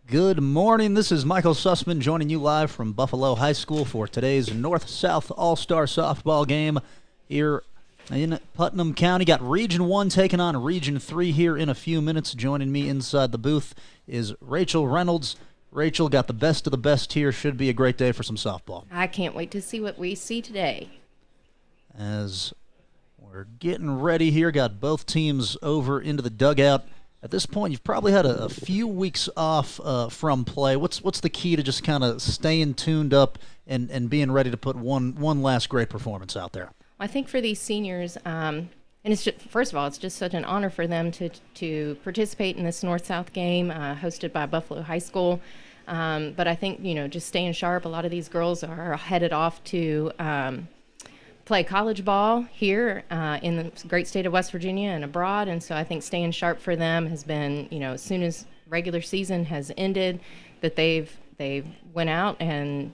Good morning. This is Michael Sussman joining you live from Buffalo High School for today's North-South All-Star softball game here in Putnam County. Got Region 1 taking on Region 3 here in a few minutes. Joining me inside the booth is Rachel Reynolds. Rachel, got the best of the best here. Should be a great day for some softball. I can't wait to see what we see today. As we're getting ready here, got both teams over into the dugout. At this point, you've probably had a few weeks off from play. What's the key to just kind of staying tuned up and being ready to put one last great performance out there? I think for these seniors, and it's just, first of all, it's just such an honor for them to participate in this North-South game hosted by Buffalo High School. But I think, just staying sharp. A lot of these girls are headed off to play college ball here in the great state of West Virginia and abroad, and so I think staying sharp for them has been, as soon as regular season has ended, that they've went out and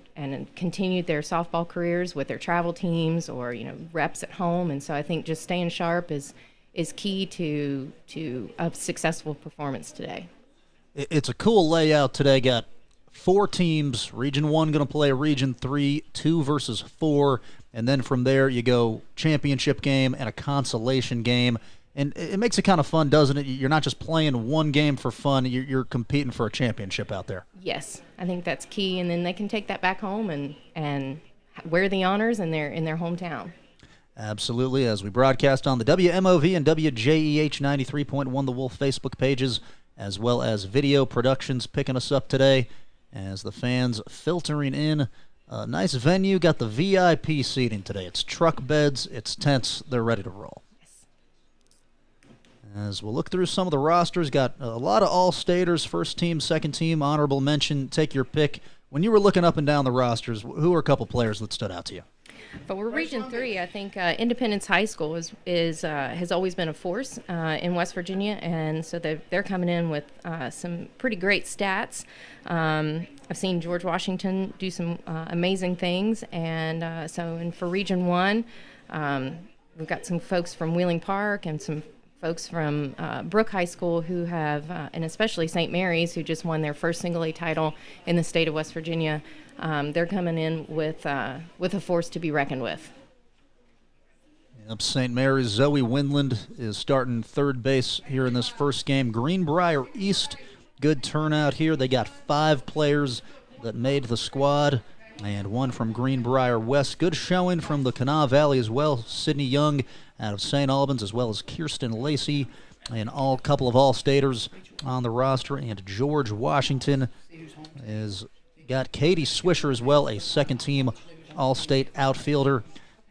continued their softball careers with their travel teams or reps at home, and so I think just staying sharp is key to a successful performance today. It's a cool layout today. Got 4 teams. Region 1 going to play Region 3, 2 versus 4. And then from there, you go championship game and a consolation game. And it makes it kind of fun, doesn't it? You're not just playing one game for fun. You're competing for a championship out there. Yes, I think that's key. And then they can take that back home and wear the honors in their hometown. Absolutely. As we broadcast on the WMOV and WJEH 93.1 The Wolf Facebook pages, as well as video productions picking us up today as the fans filtering in. Nice venue. Got the VIP seating today. It's truck beds. It's tents. They're ready to roll. Yes. As we'll look through some of the rosters, got a lot of all-staters, first team, second team, honorable mention. Take your pick. When you were looking up and down the rosters, who are a couple players that stood out to you? But we're Region 3. I think Independence High School has always been a force in West Virginia, and so they're coming in with some pretty great stats. I've seen George Washington do some amazing things, and for Region 1, we've got some folks from Wheeling Park and some folks from Brooke High School who have, and especially St. Mary's, who just won their first single-A title in the state of West Virginia. They're coming in with a force to be reckoned with. Yep, St. Mary's Zoe Windland is starting third base here in this first game. Greenbrier East, good turnout here. They got 5 players that made the squad, and 1 from Greenbrier West. Good showing from the Kanawha Valley as well. Sydney Young out of St. Albans, as well as Kirsten Lacey, and a couple of all-staters on the roster. And George Washington is got Katie Swisher as well, a second-team all-state outfielder.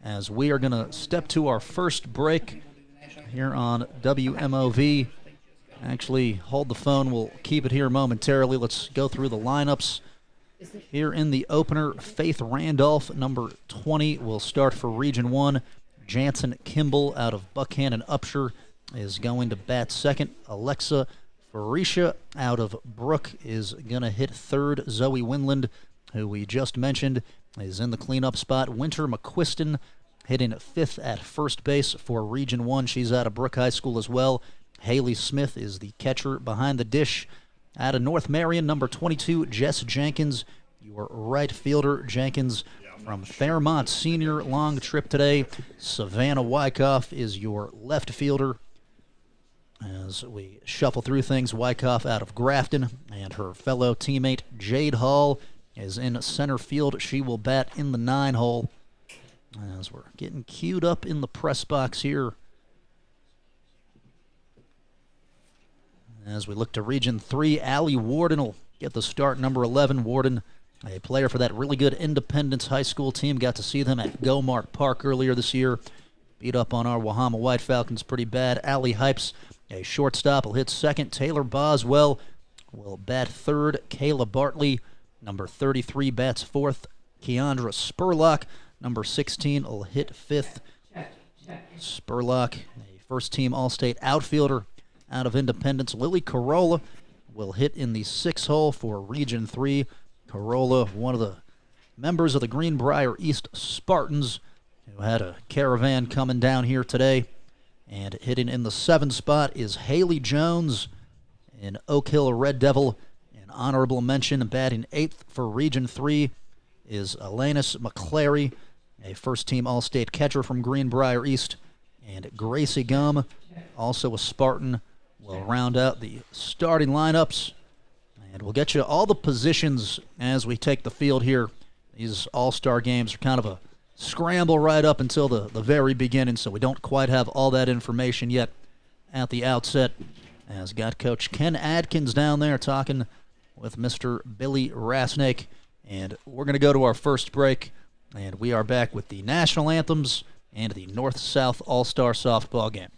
As we are going to step to our first break here on WMOV. Actually, hold the phone. We'll keep it here momentarily. Let's go through the lineups. Here in the opener, Faith Randolph, number 20, will start for Region 1. Jansen Kimball out of Buckhannon Upshur is going to bat second. Alexa Farisha out of Brooke is going to hit third. Zoe Windland, who we just mentioned, is in the cleanup spot. Winter McQuiston hitting fifth at first base for Region 1. She's out of Brooke High School as well. Haley Smith is the catcher behind the dish. Out of North Marion, number 22, Jess Jenkins, your right fielder. Jenkins from Fairmont Senior, long trip today. Savannah Wyckoff is your left fielder. As we shuffle through things, Wyckoff out of Grafton, and her fellow teammate Jade Hall is in center field. She will bat in the 9 hole. As we're getting queued up in the press box here. As we look to Region 3, Allie Warden will get the start, number 11. Warden, a player for that really good Independence High School team. Got to see them at Gomark Park earlier this year. Beat up on our Wahama White Falcons pretty bad. Allie Hypes, a shortstop, will hit second. Taylor Boswell will bat third. Kayla Bartley, number 33, bats fourth. Keandra Spurlock, number 16, will hit fifth. Spurlock, a first-team All-State outfielder out of Independence. Lily Corolla will hit in the 6 hole for Region 3. Corolla, one of the members of the Greenbrier East Spartans, who had a caravan coming down here today. And hitting in the 7 spot is Haley Jones in Oak Hill Red Devil. An honorable mention, batting 8th for Region 3 is Alanis McClary, a first-team All-State catcher from Greenbrier East. And Gracie Gum, also a Spartan, will round out the starting lineups. And we'll get you all the positions as we take the field here. These all-star games are kind of a scramble right up until the very beginning, so we don't quite have all that information yet at the outset. As got Coach Ken Adkins down there talking with Mr. Billy Rasnick. And we're going to go to our first break, and we are back with the national anthems and the North-South All-Star softball game.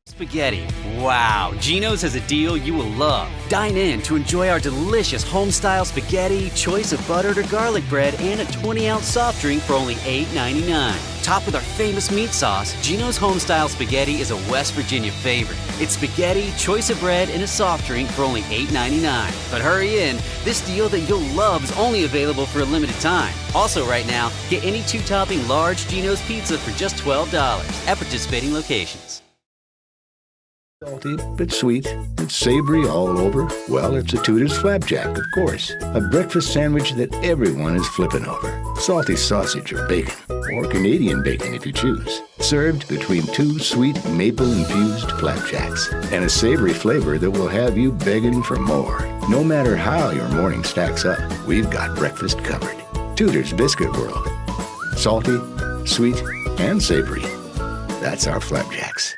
Spaghetti. Wow, Geno's has a deal you will love. Dine in to enjoy our delicious home-style spaghetti, choice of buttered or garlic bread, and a 20-ounce soft drink for only $8.99. Topped with our famous meat sauce, Geno's home-style spaghetti is a West Virginia favorite. It's spaghetti, choice of bread, and a soft drink for only $8.99. But hurry in, this deal that you'll love is only available for a limited time. Also right now, get any 2-topping large Geno's pizza for just $12 at participating locations. Salty, but sweet, and savory all over. Well, it's a Tudor's Flapjack, of course. A breakfast sandwich that everyone is flipping over. Salty sausage or bacon, or Canadian bacon if you choose. Served between 2 sweet maple-infused flapjacks, and a savory flavor that will have you begging for more. No matter how your morning stacks up, we've got breakfast covered. Tudor's Biscuit World. Salty, sweet, and savory. That's our flapjacks.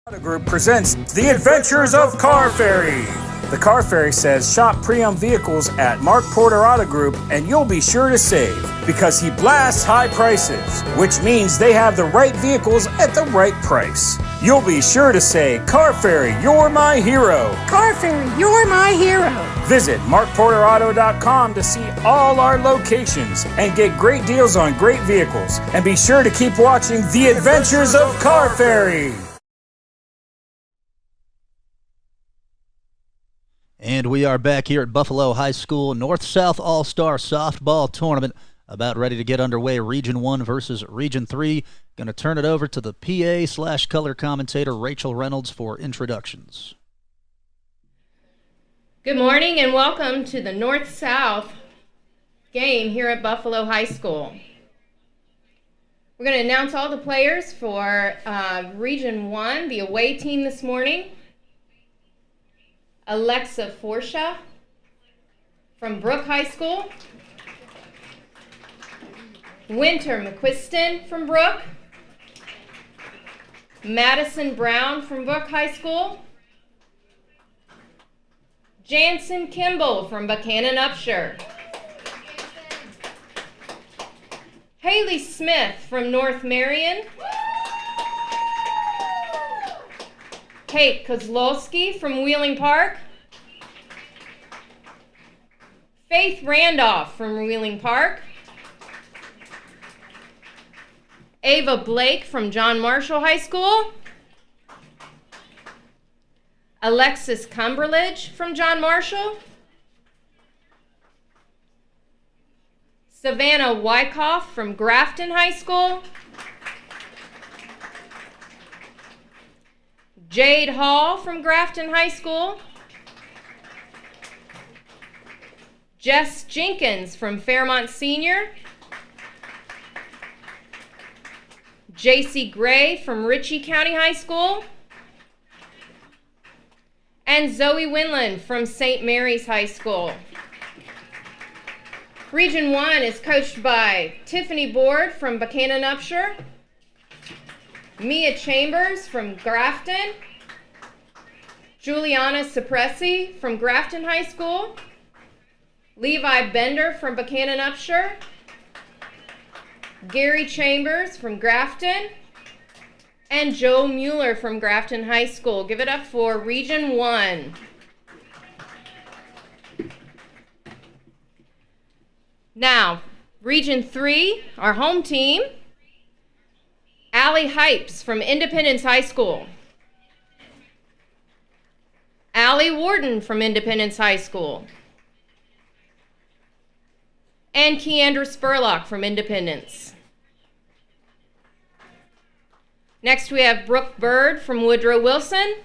Auto Group presents The Adventures of Car Ferry. The Car Ferry says shop pre-owned vehicles at Mark Porter Auto Group and you'll be sure to save because he blasts high prices, which means they have the right vehicles at the right price. You'll be sure to say, Car Ferry, you're my hero. Car Ferry, you're my hero. Visit markporterauto.com to see all our locations and get great deals on great vehicles. And be sure to keep watching The Adventures of Car Ferry. And we are back here at Buffalo High School North-South All-Star Softball Tournament. About ready to get underway. Region 1 versus Region 3. Going to turn it over to the PA/color commentator Rachel Reynolds for introductions. Good morning and welcome to the North-South game here at Buffalo High School. We're going to announce all the players for Region 1, the away team this morning. Alexa Forsha from Brooke High School. Winter McQuiston from Brooke. Madison Brown from Brooke High School. Jansen Kimball from Buchanan Upshur. Haley Smith from North Marion. Kate Kozlowski from Wheeling Park. Faith Randolph from Wheeling Park. Ava Blake from John Marshall High School. Alexis Cumberledge from John Marshall. Savannah Wyckoff from Grafton High School. Jade Hall from Grafton High School. Jess Jenkins from Fairmont Senior. JC Gray from Ritchie County High School. And Zoe Winland from St. Mary's High School. Region 1 is coached by Tiffany Board from Buchanan Upshur. Mia Chambers from Grafton. Juliana Suppressi from Grafton High School. Levi Bender from Buchanan Upshur. Gary Chambers from Grafton. And Joe Mueller from Grafton High School. Give it up for Region 1. Now, Region 3, our home team. Allie Hypes from Independence High School. Allie Warden from Independence High School. and Keandra Spurlock from Independence. Next we have Brooke Bird from Woodrow Wilson,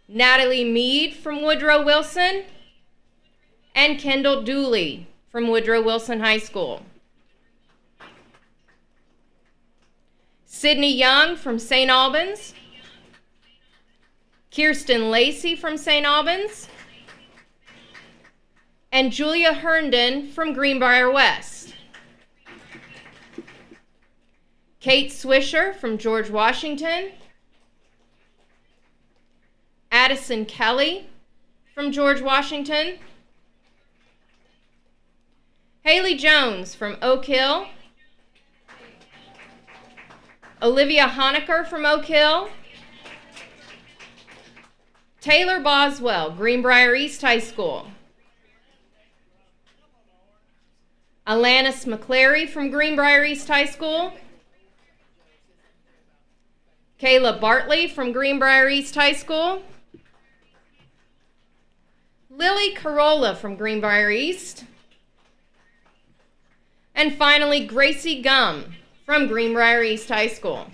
Natalie Mead from Woodrow Wilson, and Kendall Dooley from Woodrow Wilson High School. Sydney Young from St. Albans, Kirsten Lacey from St. Albans, and Julia Herndon from Greenbrier West. Kate Swisher from George Washington, Addison Kelly from George Washington, Haley Jones from Oak Hill, Olivia Honecker from Oak Hill, Taylor Boswell, Greenbrier East High School, Alanis McClary from Greenbrier East High School, Kayla Bartley from Greenbrier East High School, Lily Carolla from Greenbrier East, and finally Gracie Gum from Greenbrier East High School.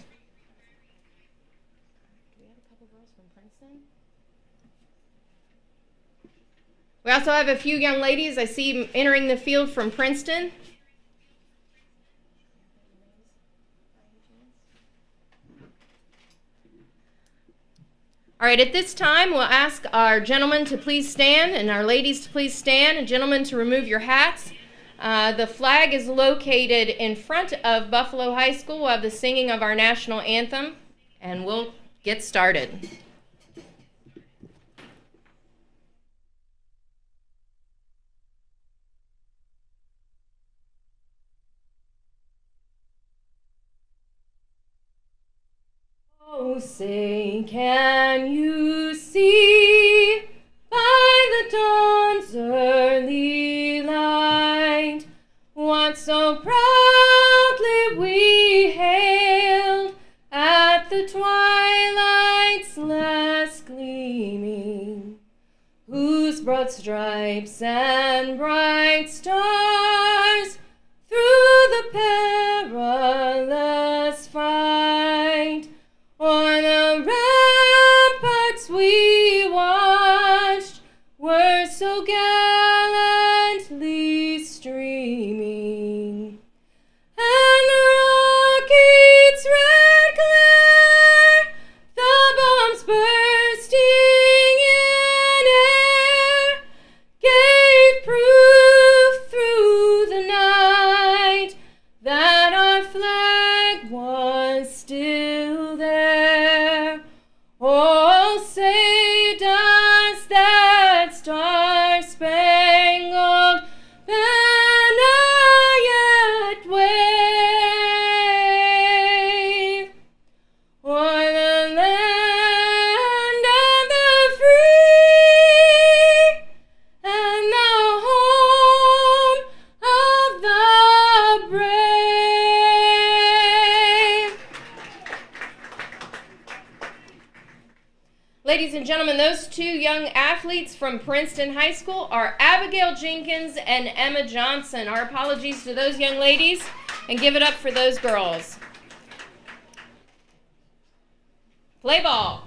We also have a few young ladies I see entering the field from Princeton. All right, at this time, we'll ask our gentlemen to please stand and our ladies to please stand, and gentlemen to remove your hats. The flag is located in front of Buffalo High School. We'll have the singing of our national anthem, and we'll get started. Oh, say, can you see by the dawn's early light what so proudly we hailed at the twilight's last gleaming, whose broad stripes and bright stars through the perilous fight o'er the ramparts we watched were so gallantly streaming, and the rocket's red glare, the bombs bursting in air, gave proof through the night that our flag was still there. Oh, say does that star-spangled banner yet wave o'er the land of the free and the home of the brave? Ladies and gentlemen, those two young athletes from Princeton High School are Abigail Jenkins and Emma Johnson. Our apologies to those young ladies, and give it up for those girls. Play ball.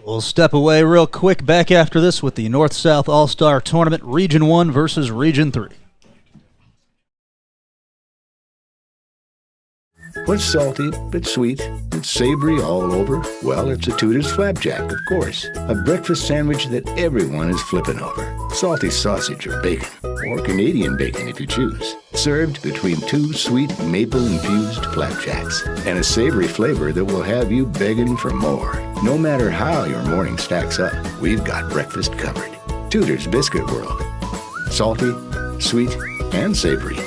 We'll step away real quick. Back after this with the North-South All-Star Tournament, Region 1 versus Region 3. What's salty but sweet and savory all over? Well, it's a Tudor's Flapjack, of course. A breakfast sandwich that everyone is flipping over. Salty sausage or bacon, or Canadian bacon if you choose. Served between two sweet maple-infused flapjacks, and a savory flavor that will have you begging for more. No matter how your morning stacks up, we've got breakfast covered. Tudor's Biscuit World. Salty, sweet, and savory.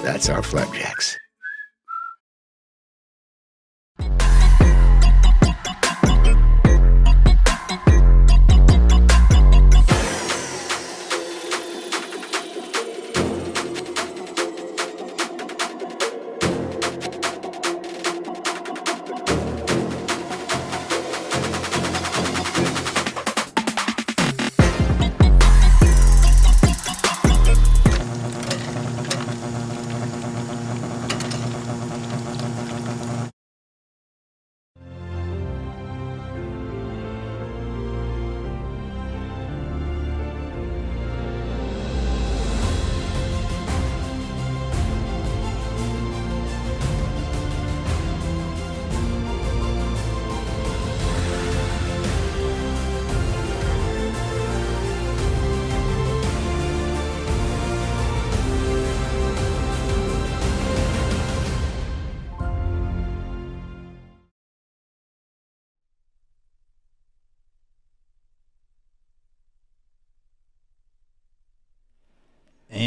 That's our flapjacks.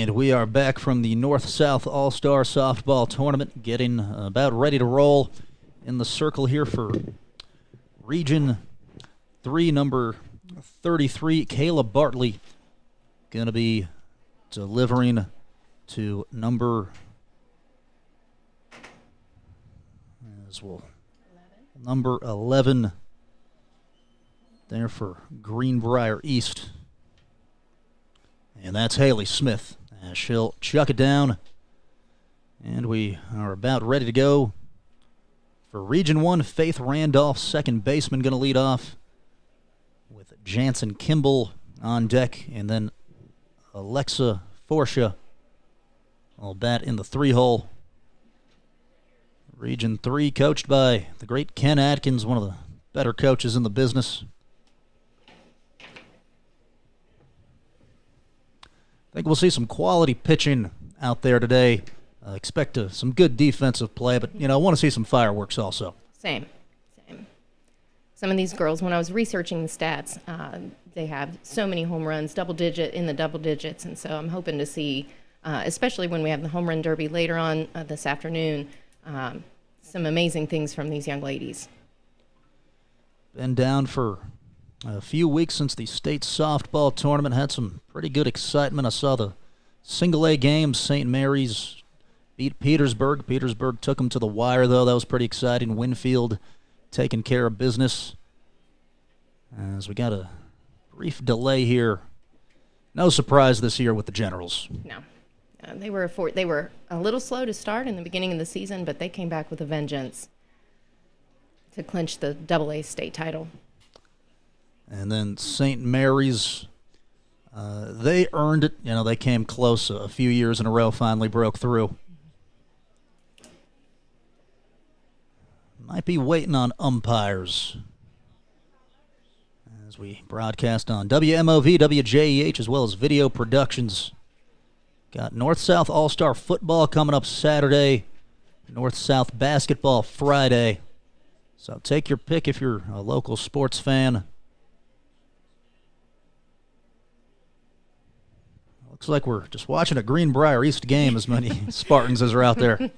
And we are back from the North-South All-Star Softball Tournament, getting about ready to roll in the circle here for Region 3, number 33, Kayla Bartley, going to be delivering to number 11 there for Greenbrier East. And that's Haley Smith. She'll chuck it down. And we are about ready to go for Region 1. Faith Randolph, second baseman, going to lead off with Jansen Kimball on deck. And then Alexa Forsha will bat in the 3-hole. Region 3, coached by the great Ken Atkins, one of the better coaches in the business. I think we'll see some quality pitching out there today. Expect some good defensive play, but, I want to see some fireworks also. Same. Some of these girls, when I was researching the stats, they have so many home runs, in the double digits, and so I'm hoping to see, especially when we have the home run derby later on this afternoon, some amazing things from these young ladies. Been down for a few weeks since the state softball tournament. Had some pretty good excitement. I saw the single-A games. St. Mary's beat Petersburg. Petersburg took them to the wire, though. That was pretty exciting. Winfield taking care of business. As we got a brief delay here. No surprise this year with the Generals. No. They were a little slow to start in the beginning of the season, but they came back with a vengeance to clinch the AA state title. And then St. Mary's, they earned it. They came close a few years in a row, finally broke through. Might be waiting on umpires as we broadcast on WMOV, WJEH, as well as Video Productions. Got North-South All-Star Football coming up Saturday, North-South Basketball Friday. So take your pick if you're a local sports fan. Looks like we're just watching a Greenbrier East game, as many Spartans as are out there.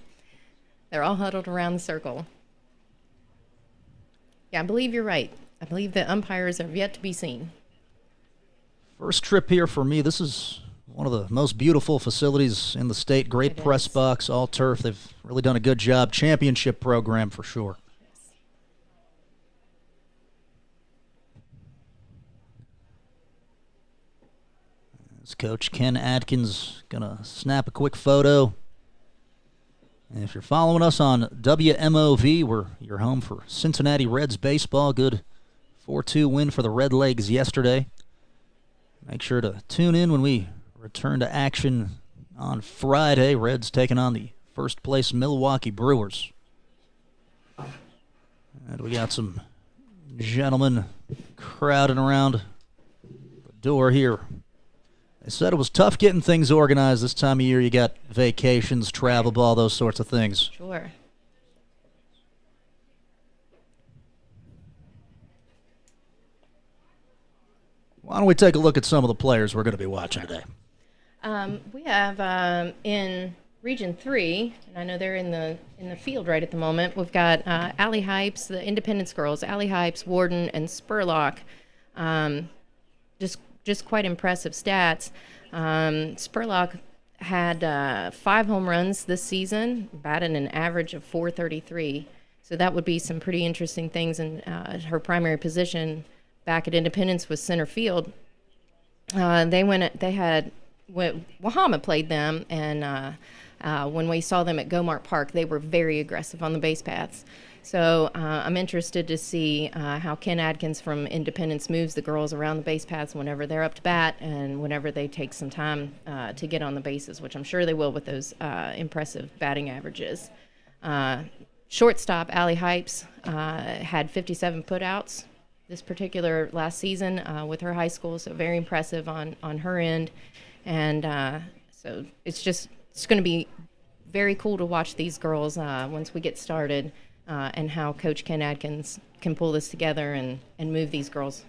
They're all huddled around the circle. Yeah, I believe you're right. I believe the umpires have yet to be seen. First trip here for me. This is one of the most beautiful facilities in the state. Great press box, all turf. They've really done a good job. Championship program for sure. As Coach Ken Atkins going to snap a quick photo. And if you're following us on WMOV, we're your home for Cincinnati Reds baseball. Good 4-2 win for the Redlegs yesterday. Make sure to tune in when we return to action on Friday. Reds taking on the first-place Milwaukee Brewers. And we got some gentlemen crowding around the door here. They said it was tough getting things organized this time of year. You got vacations, travel ball, those sorts of things. Sure. Why don't we take a look at some of the players we're going to be watching today? We have in Region 3, and I know they're in the field right at the moment, we've got Allie Hypes, the Independence girls, Allie Hypes, Warden, and Spurlock. Just quite impressive stats. Spurlock had 5 home runs this season, batted an average of .433. So that would be some pretty interesting things. And her primary position back at Independence was center field. Wahama played them, and when we saw them at Gomart Park, they were very aggressive on the base paths. So I'm interested to see how Ken Atkins from Independence moves the girls around the base paths whenever they're up to bat and whenever they take some time to get on the bases, which I'm sure they will with those impressive batting averages. Shortstop, Allie Hypes, had 57 putouts this particular last season with her high school, so very impressive on her end. And so it's going to be very cool to watch these girls once we get started. And how Coach Ken Atkins can pull this together and move these girls.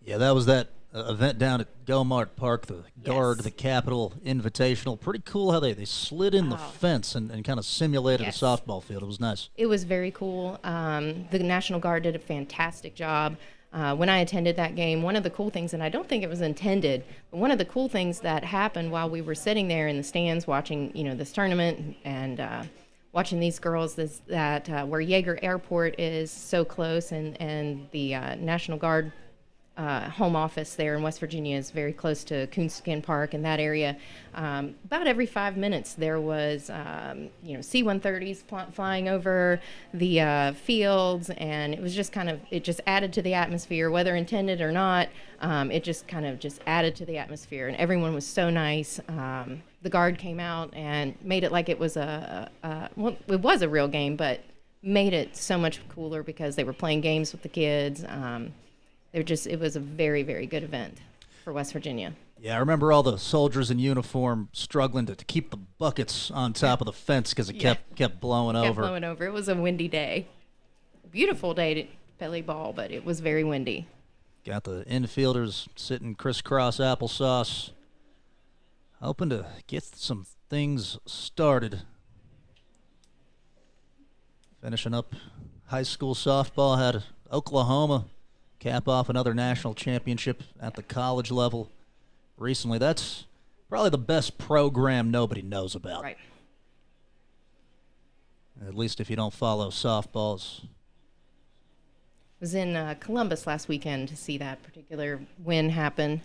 Yeah, that was that event down at Gomart Park, the Guard, the Capital Invitational. Pretty cool how they slid in the fence and kind of simulated a softball field. It was nice. It was very cool. The National Guard did a fantastic job. When I attended that game, one of the cool things, and I don't think it was intended, but one of the cool things that happened while we were sitting there in the stands watching, this tournament and watching these girls is that where Yeager Airport is so close and the National Guard home office there in West Virginia is very close to Coonskin Park and that area. About every 5 minutes there was, C-130s flying over the fields, and it was just it just added to the atmosphere, whether intended or not. It just added to the atmosphere, and everyone was so nice. The Guard came out and made it like it was it was a real game, but made it so much cooler because they were playing games with the kids. It was a very, very good event for West Virginia. Yeah, I remember all the soldiers in uniform struggling to keep the buckets on top of the fence because it kept blowing over. Blowing over. It was a windy day. Beautiful day to play ball, but it was very windy. Got the infielders sitting crisscross applesauce, hoping to get some things started. Finishing up high school softball, had Oklahoma cap off another national championship at the college level recently. That's probably the best program nobody knows about. Right. At least if you don't follow softballs. Was in Columbus last weekend to see that particular win happen,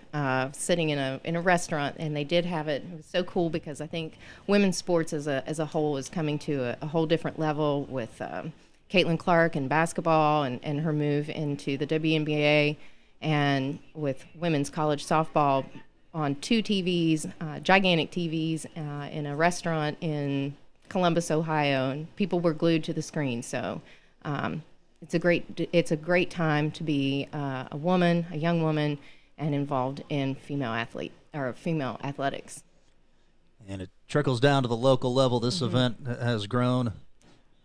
sitting in a restaurant, and they did have it. It was so cool because I think women's sports as a whole is coming to a whole different level with Caitlin Clark and basketball and her move into the WNBA, and with women's college softball on 2 TVs, gigantic TVs, in a restaurant in Columbus, Ohio, and people were glued to the screen. So it's a great time to be a young woman, and involved in female athletics. And it trickles down to the local level. This event has grown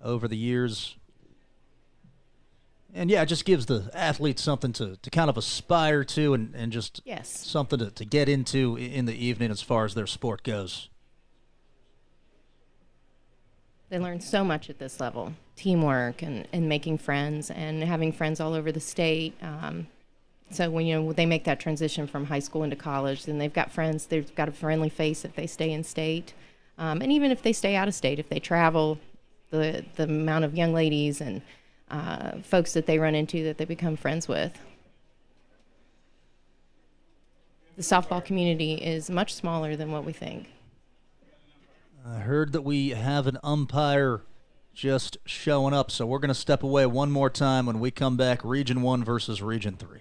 over the years. And, yeah, it just gives the athletes something to kind of aspire to and just something to get into in the evening as far as their sport goes. They learn so much at this level, teamwork and making friends and having friends all over the state. So when they make that transition from high school into college, then they've got friends. They've got a friendly face if they stay in state. And even if they stay out of state, if they travel, the amount of young ladies and folks that they run into that they become friends with. The softball community is much smaller than what we think. I heard that we have an umpire just showing up, so we're going to step away one more time. When we come back, Region 1 versus Region 3.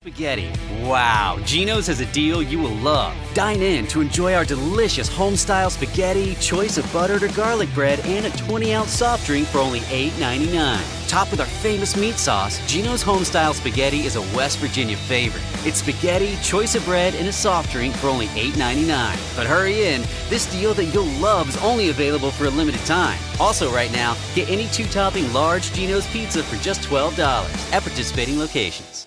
Spaghetti. Wow, Geno's has a deal you will love. Dine in to enjoy our delicious home-style spaghetti, choice of buttered or garlic bread, and a 20-ounce soft drink for only $8.99. Topped with our famous meat sauce, Geno's home-style spaghetti is a West Virginia favorite. It's spaghetti, choice of bread, and a soft drink for only $8.99. But hurry in, this deal that you'll love is only available for a limited time. Also right now, get any 2-topping large Geno's pizza for just $12 at participating locations.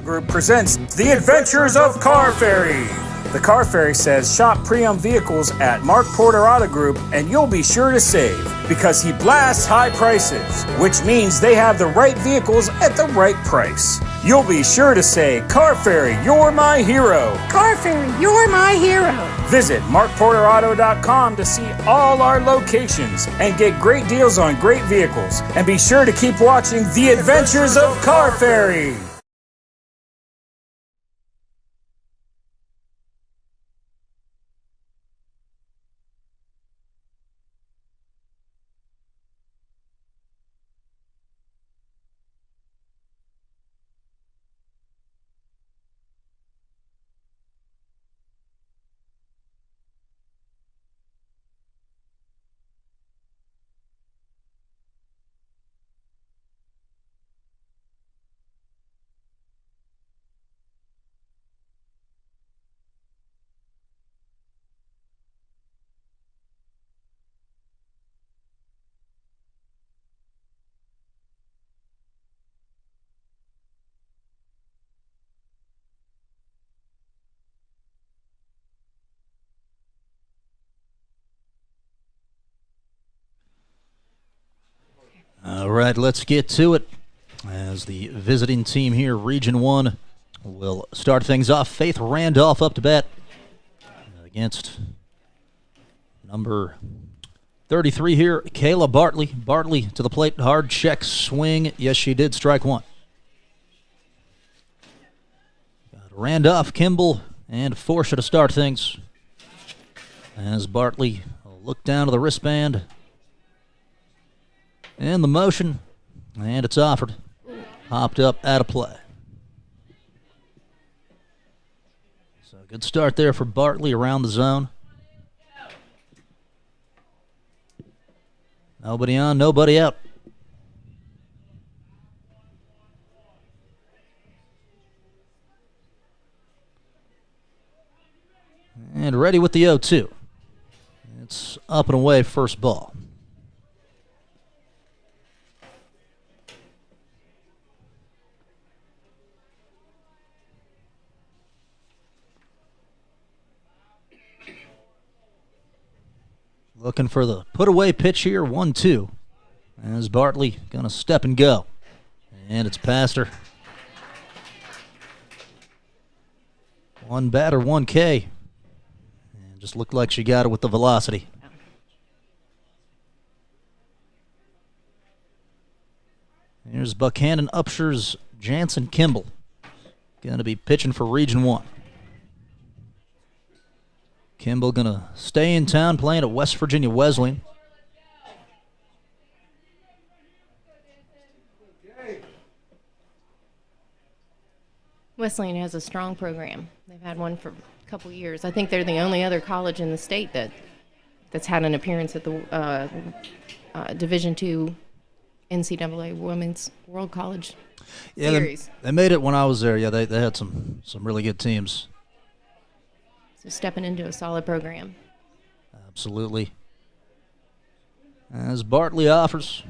Group presents The Adventures of Car Ferry. The Car Ferry says shop pre-owned vehicles at Mark Porter Auto Group and you'll be sure to save because he blasts high prices, which means they have the right vehicles at the right price. You'll be sure to say, Car Ferry, you're my hero. Car Ferry, you're my hero. Visit markporterauto.com to see all our locations and get great deals on great vehicles. And be sure to keep watching The Adventures of Car Ferry. right, let's get to it. As the visiting team here, Region 1, will start things off. Faith Randolph up to bat against number 33 here, Kayla Bartley. Bartley to the plate, hard check swing. Yes, she did, strike one. Got Randolph, Kimball, and Forsha to start things. As Bartley will look down to the wristband. And the motion, and it's offered. Hopped up, out of play. So good start there for Bartley around the zone. Nobody on, nobody out. And ready with the 0-2. It's up and away, first ball. Looking for the put-away pitch here, 1-2. As Bartley going to step and go. And it's past her. One batter, 1 K. And just looked like she got it with the velocity. Here's Buchanan, Upshur's Jansen Kimball. Going to be pitching for Region 1. Kimball going to stay in town playing at West Virginia Wesleyan. Wesleyan has a strong program. They've had one for a couple years. I think they're the only other college in the state that's had an appearance at the Division II NCAA Women's World College Series. They made it when I was there. Yeah, they had some really good teams. So stepping into a solid program. Absolutely. As Bartley offers.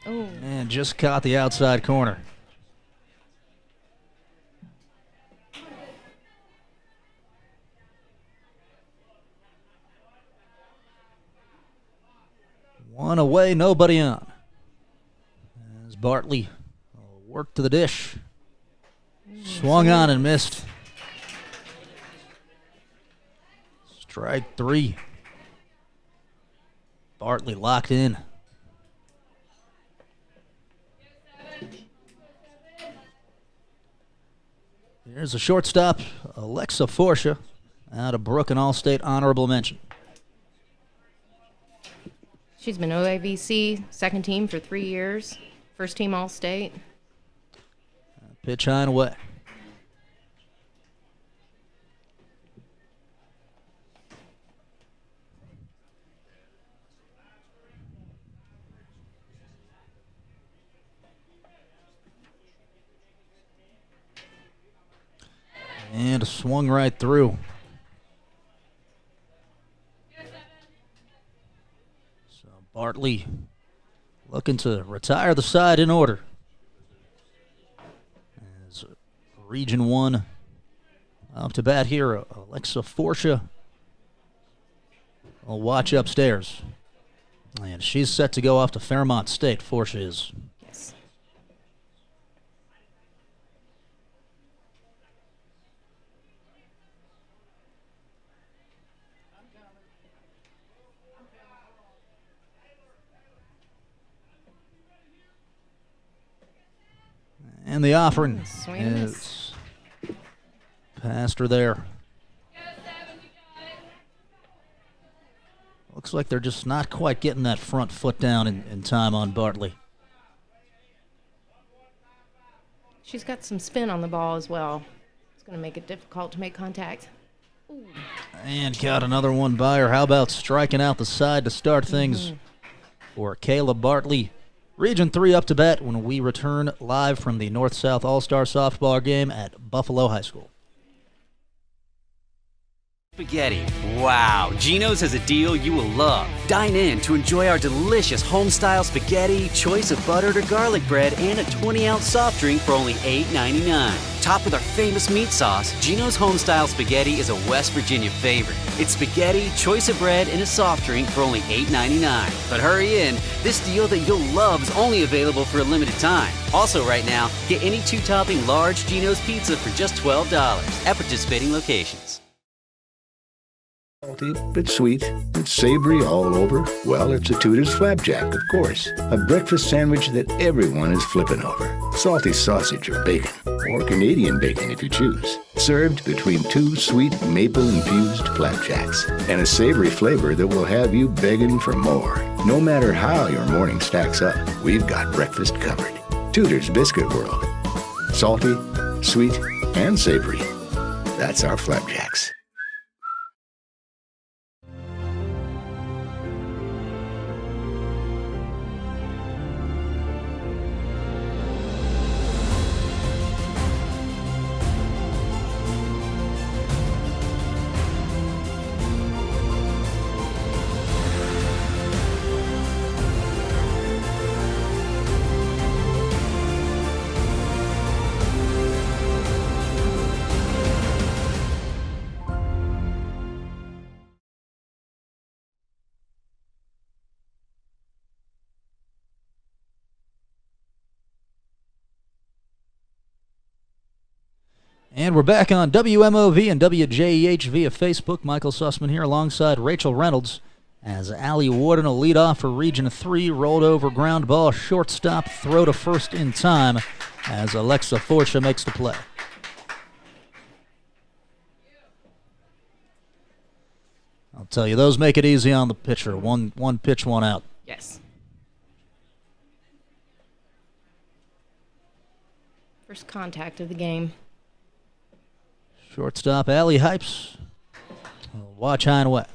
Oh. And just caught the outside corner. One away, nobody on. As Bartley worked to the dish. Swung on and missed. Strike 3. Bartley locked in. Here's a shortstop, Alexa Forsha, out of Brooke, an All-State honorable mention. She's been OAVC, second team for 3 years, first team All-State. Pitch high and away. And swung right through. So Bartley looking to retire the side in order. As Region 1 up to bat here, Alexa Forsha will watch upstairs. And she's set to go off to Fairmont State, Forsha is. Yes. And the offering Swing and is past her there. Looks like they're just not quite getting that front foot down in time on Bartley. She's got some spin on the ball as well. It's going to make it difficult to make contact. Ooh. And got another one by her. How about striking out the side to start things for Kayla Bartley? Region 3 up to bat when we return live from the North-South All-Star softball game at Buffalo High School. Spaghetti. Wow, Geno's has a deal you will love. Dine in to enjoy our delicious home-style spaghetti, choice of buttered or garlic bread, and a 20-ounce soft drink for only $8.99. Topped with our famous meat sauce, Geno's home-style spaghetti is a West Virginia favorite. It's spaghetti, choice of bread, and a soft drink for only $8.99. But hurry in, this deal that you'll love is only available for a limited time. Also right now, get any two-topping large Geno's pizza for just $12 at participating locations. Salty but sweet and savory all over. Well, it's a Tudor's Flapjack, of course. A breakfast sandwich that everyone is flipping over. Salty sausage or bacon, or Canadian bacon if you choose. Served between two sweet maple-infused flapjacks. And a savory flavor that will have you begging for more. No matter how your morning stacks up, we've got breakfast covered. Tudor's Biscuit World. Salty, sweet, and savory. That's our flapjacks. And we're back on WMOV and WJEH via Facebook. Michael Sussman here alongside Rachel Reynolds as Allie Warden will lead off for Region 3. Rolled over ground ball, shortstop, throw to first in time as Alexa Forcia makes the play. I'll tell you, those make it easy on the pitcher. One pitch, one out. Yes. First contact of the game. Shortstop Allie Hypes. Watch high and wet.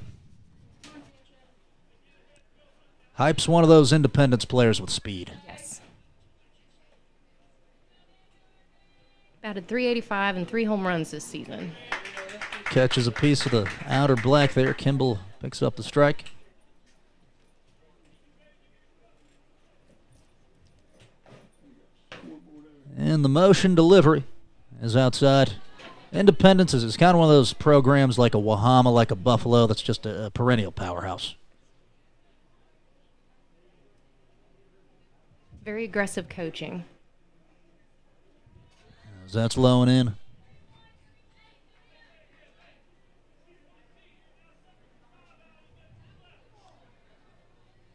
Hypes, one of those Independence players with speed. Yes. Batted .385 and 3 home runs this season. Catches a piece of the outer black there. Kimball picks up the strike. And the motion delivery is outside. Independence is kind of one of those programs like a Wahama, like a Buffalo, that's just a perennial powerhouse. Very aggressive coaching. As that's low and in.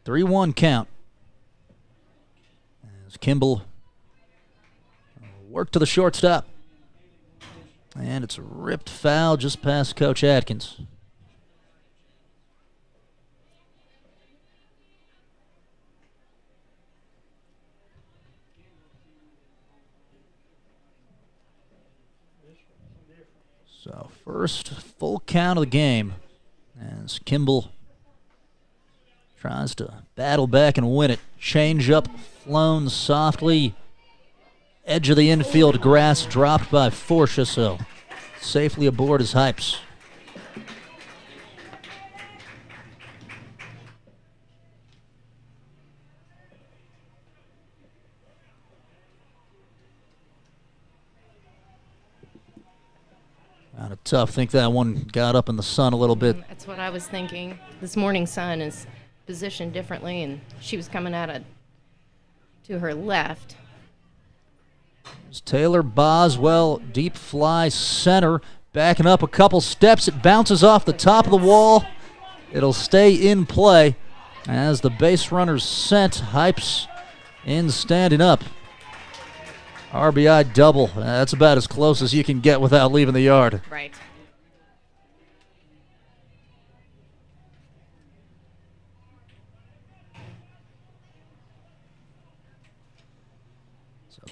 (3-1) count. As Kimball work to the shortstop. And it's a ripped foul just past Coach Atkins. So first full count of the game as Kimball tries to battle back and win it. Change up flown softly. Edge of the infield grass dropped by Forcia, so safely aboard his Hypes. Kind of tough. Think that one got up in the sun a little bit. That's what I was thinking. This morning sun is positioned differently, and she was coming at it to her left. Taylor Boswell, deep fly center, backing up a couple steps. It bounces off the top of the wall. It'll stay in play as the base runner's sent. Hypes in standing up. RBI double. That's about as close as you can get without leaving the yard. Right.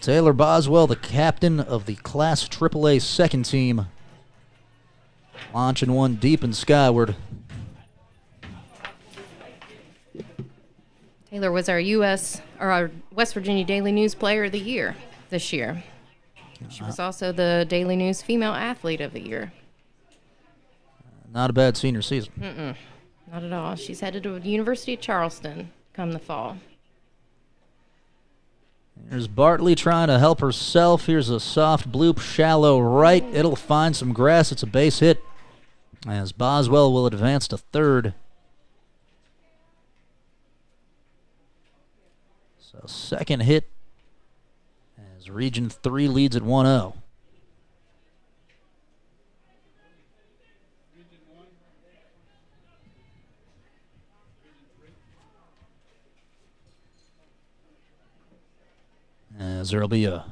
Taylor Boswell, the captain of the Class AAA second team, launching one deep and skyward. Taylor was our our West Virginia Daily News Player of the Year this year. She was also the Daily News Female Athlete of the Year. Not a bad senior season. Not at all. She's headed to the University of Charleston come the fall. Here's Bartley trying to help herself. Here's a soft bloop, shallow right. It'll find some grass. It's a base hit as Boswell will advance to third. So second hit as Region 3 leads at 1-0. As there'll be a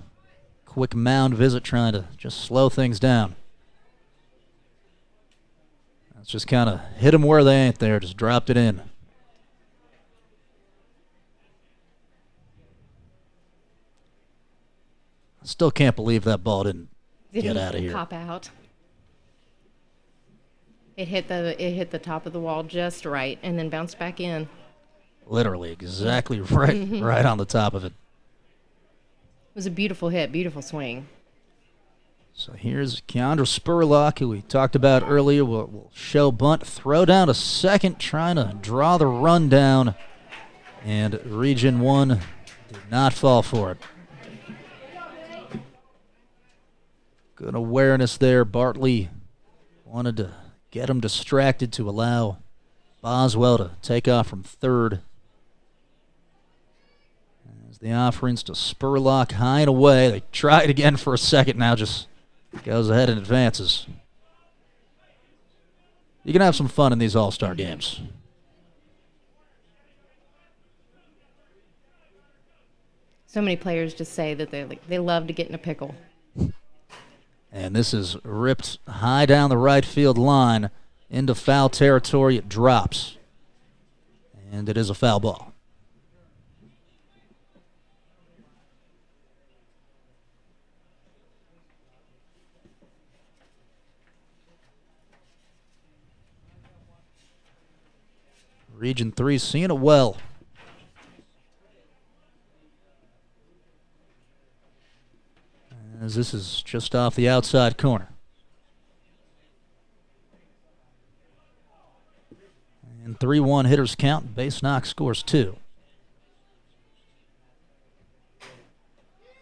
quick mound visit trying to just slow things down. Let's just kind of hit them where they ain't there, just dropped it in. I still can't believe that ball didn't get out of here. Pop out. It hit the top of the wall just right and then bounced back in. Literally, exactly right on the top of it. It was a beautiful hit, beautiful swing. So here's Keandra Spurlock, who we talked about earlier. Will show bunt, throw down to second, trying to draw the run down. And Region 1 did not fall for it. Good awareness there. Bartley wanted to get him distracted to allow Boswell to take off from third. As the offerings to Spurlock high and away. They try it again for a second, now just goes ahead and advances. You can have some fun in these all-star games. So many players just say that they love to get in a pickle. And this is ripped high down the right field line into foul territory. It drops. And it is a foul ball. Region 3 seeing it well. As this is just off the outside corner. And 3-1 hitters count. Base knock scores 2.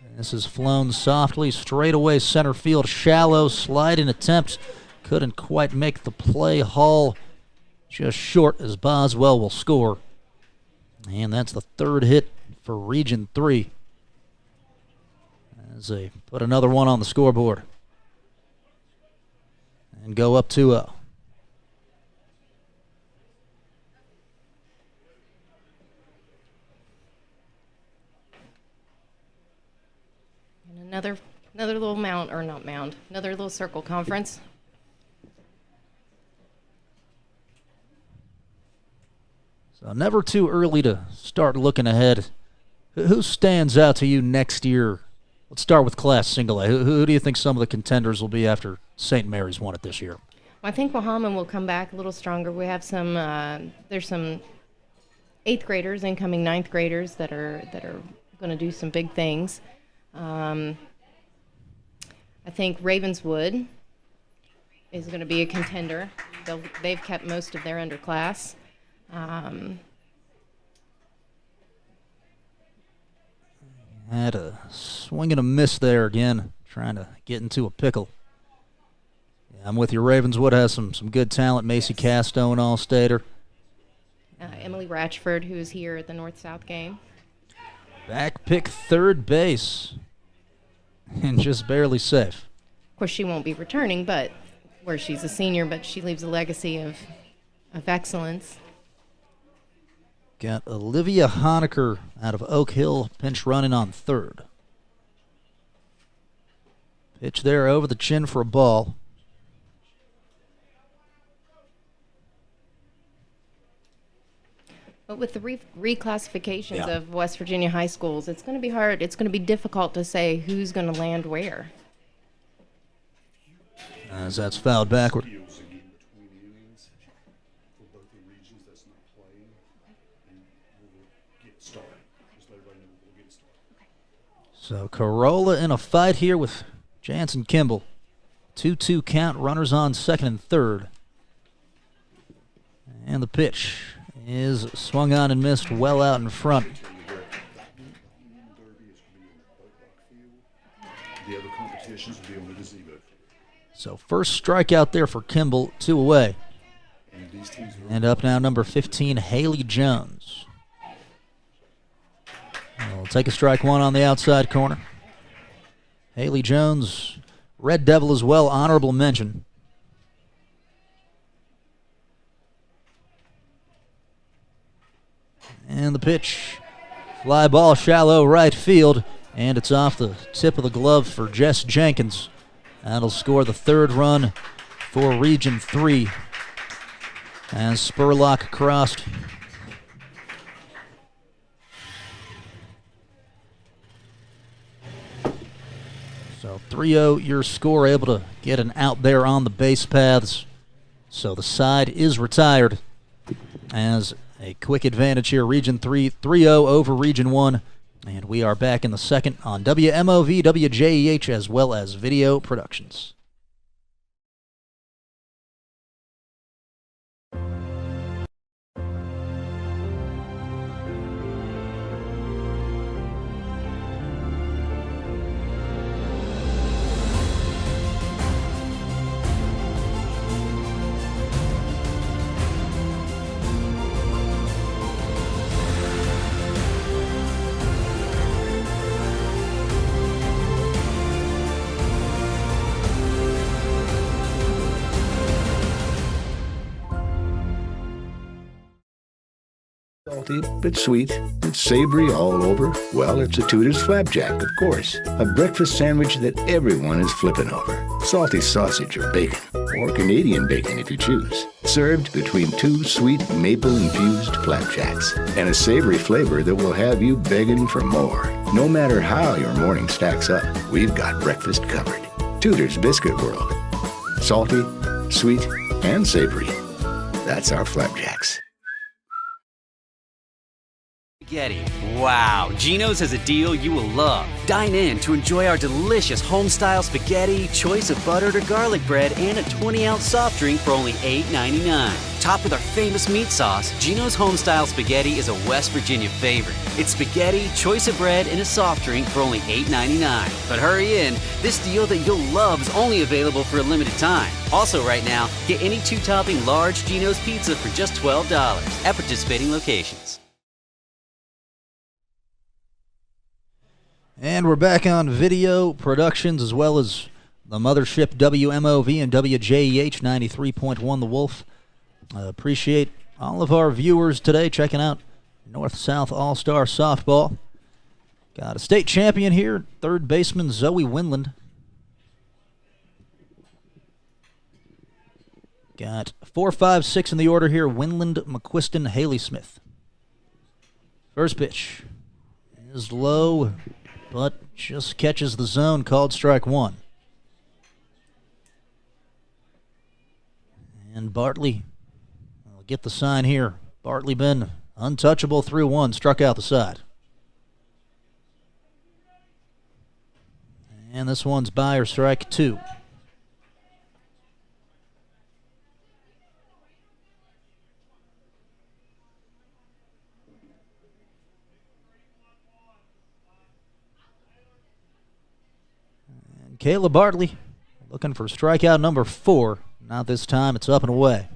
And this is flown softly, straight away center field, shallow sliding attempt. Couldn't quite make the play. Hall just short as Boswell will score. And that's the third hit for Region 3. As they put another one on the scoreboard. And go up 2-0. And another little mound, or not mound, another little circle conference. So never too early to start looking ahead. Who stands out to you next year? Let's start with Class Single A. Who do you think some of the contenders will be after St. Mary's won it this year? I think Wahama will come back a little stronger. We have some, there's some 8th graders, incoming 9th graders that are going to do some big things. I think Ravenswood is going to be a contender. They've kept most of their underclass. Had a swing and a miss there again, trying to get into a pickle. Yeah, I'm with you. Ravenswood has some good talent. Macy Casto, an all-stater. Emily Ratchford, who's here at the North-South game. Back pick third base. And just barely safe. Of course, she won't be returning, but where she's a senior, but she leaves a legacy of excellence. Got Olivia Honecker out of Oak Hill, pinch running on third. Pitch there over the chin for a ball. But with the reclassifications of West Virginia high schools, it's going to be hard. It's going to be difficult to say who's going to land where. As that's fouled backward. So Corolla in a fight here with Jansen Kimball. 2-2 count, runners on second and third. And the pitch is swung on and missed well out in front. So first strikeout there for Kimball, 2 away. And up now number 15, Haley Jones. We'll take a strike one on the outside corner. Haley Jones, Red Devil as well, honorable mention. And the pitch, fly ball shallow right field, and it's off the tip of the glove for Jess Jenkins. That'll score the 3rd run for Region 3 as Spurlock crossed. So 3-0 your score, able to get an out there on the base paths. So the side is retired as a quick advantage here. Region 3, 3-0 over Region 1. And we are back in the second on WMOV, WJEH, as well as Video Productions. Salty, but sweet, and savory all over. Well, it's a Tudor's Flapjack, of course. A breakfast sandwich that everyone is flipping over. Salty sausage or bacon, or Canadian bacon if you choose. Served between 2 sweet maple-infused flapjacks, and a savory flavor that will have you begging for more. No matter how your morning stacks up, we've got breakfast covered. Tudor's Biscuit World. Salty, sweet, and savory. That's our flapjacks. Spaghetti. Wow, Geno's has a deal you will love. Dine in to enjoy our delicious home-style spaghetti, choice of buttered or garlic bread, and a 20-ounce soft drink for only $8.99. Topped with our famous meat sauce, Geno's home-style spaghetti is a West Virginia favorite. It's spaghetti, choice of bread, and a soft drink for only $8.99. But hurry in, this deal that you'll love is only available for a limited time. Also right now, get any 2-topping large Geno's pizza for just $12 at participating locations. And we're back on Video Productions as well as the mothership WMOV and WJEH 93.1 The Wolf. Appreciate all of our viewers today checking out North-South All-Star Softball. Got a state champion here, 3rd baseman Zoe Winland. Got 4, 5, 6 in the order here, Winland, McQuiston, Haley Smith. First pitch is low, but just catches the zone, called strike 1. And Bartley will get the sign here. Bartley been untouchable through 1, struck out the side. And this one's by or strike 2. Kayla Bartley looking for strikeout number 4. Not this time, it's up and away.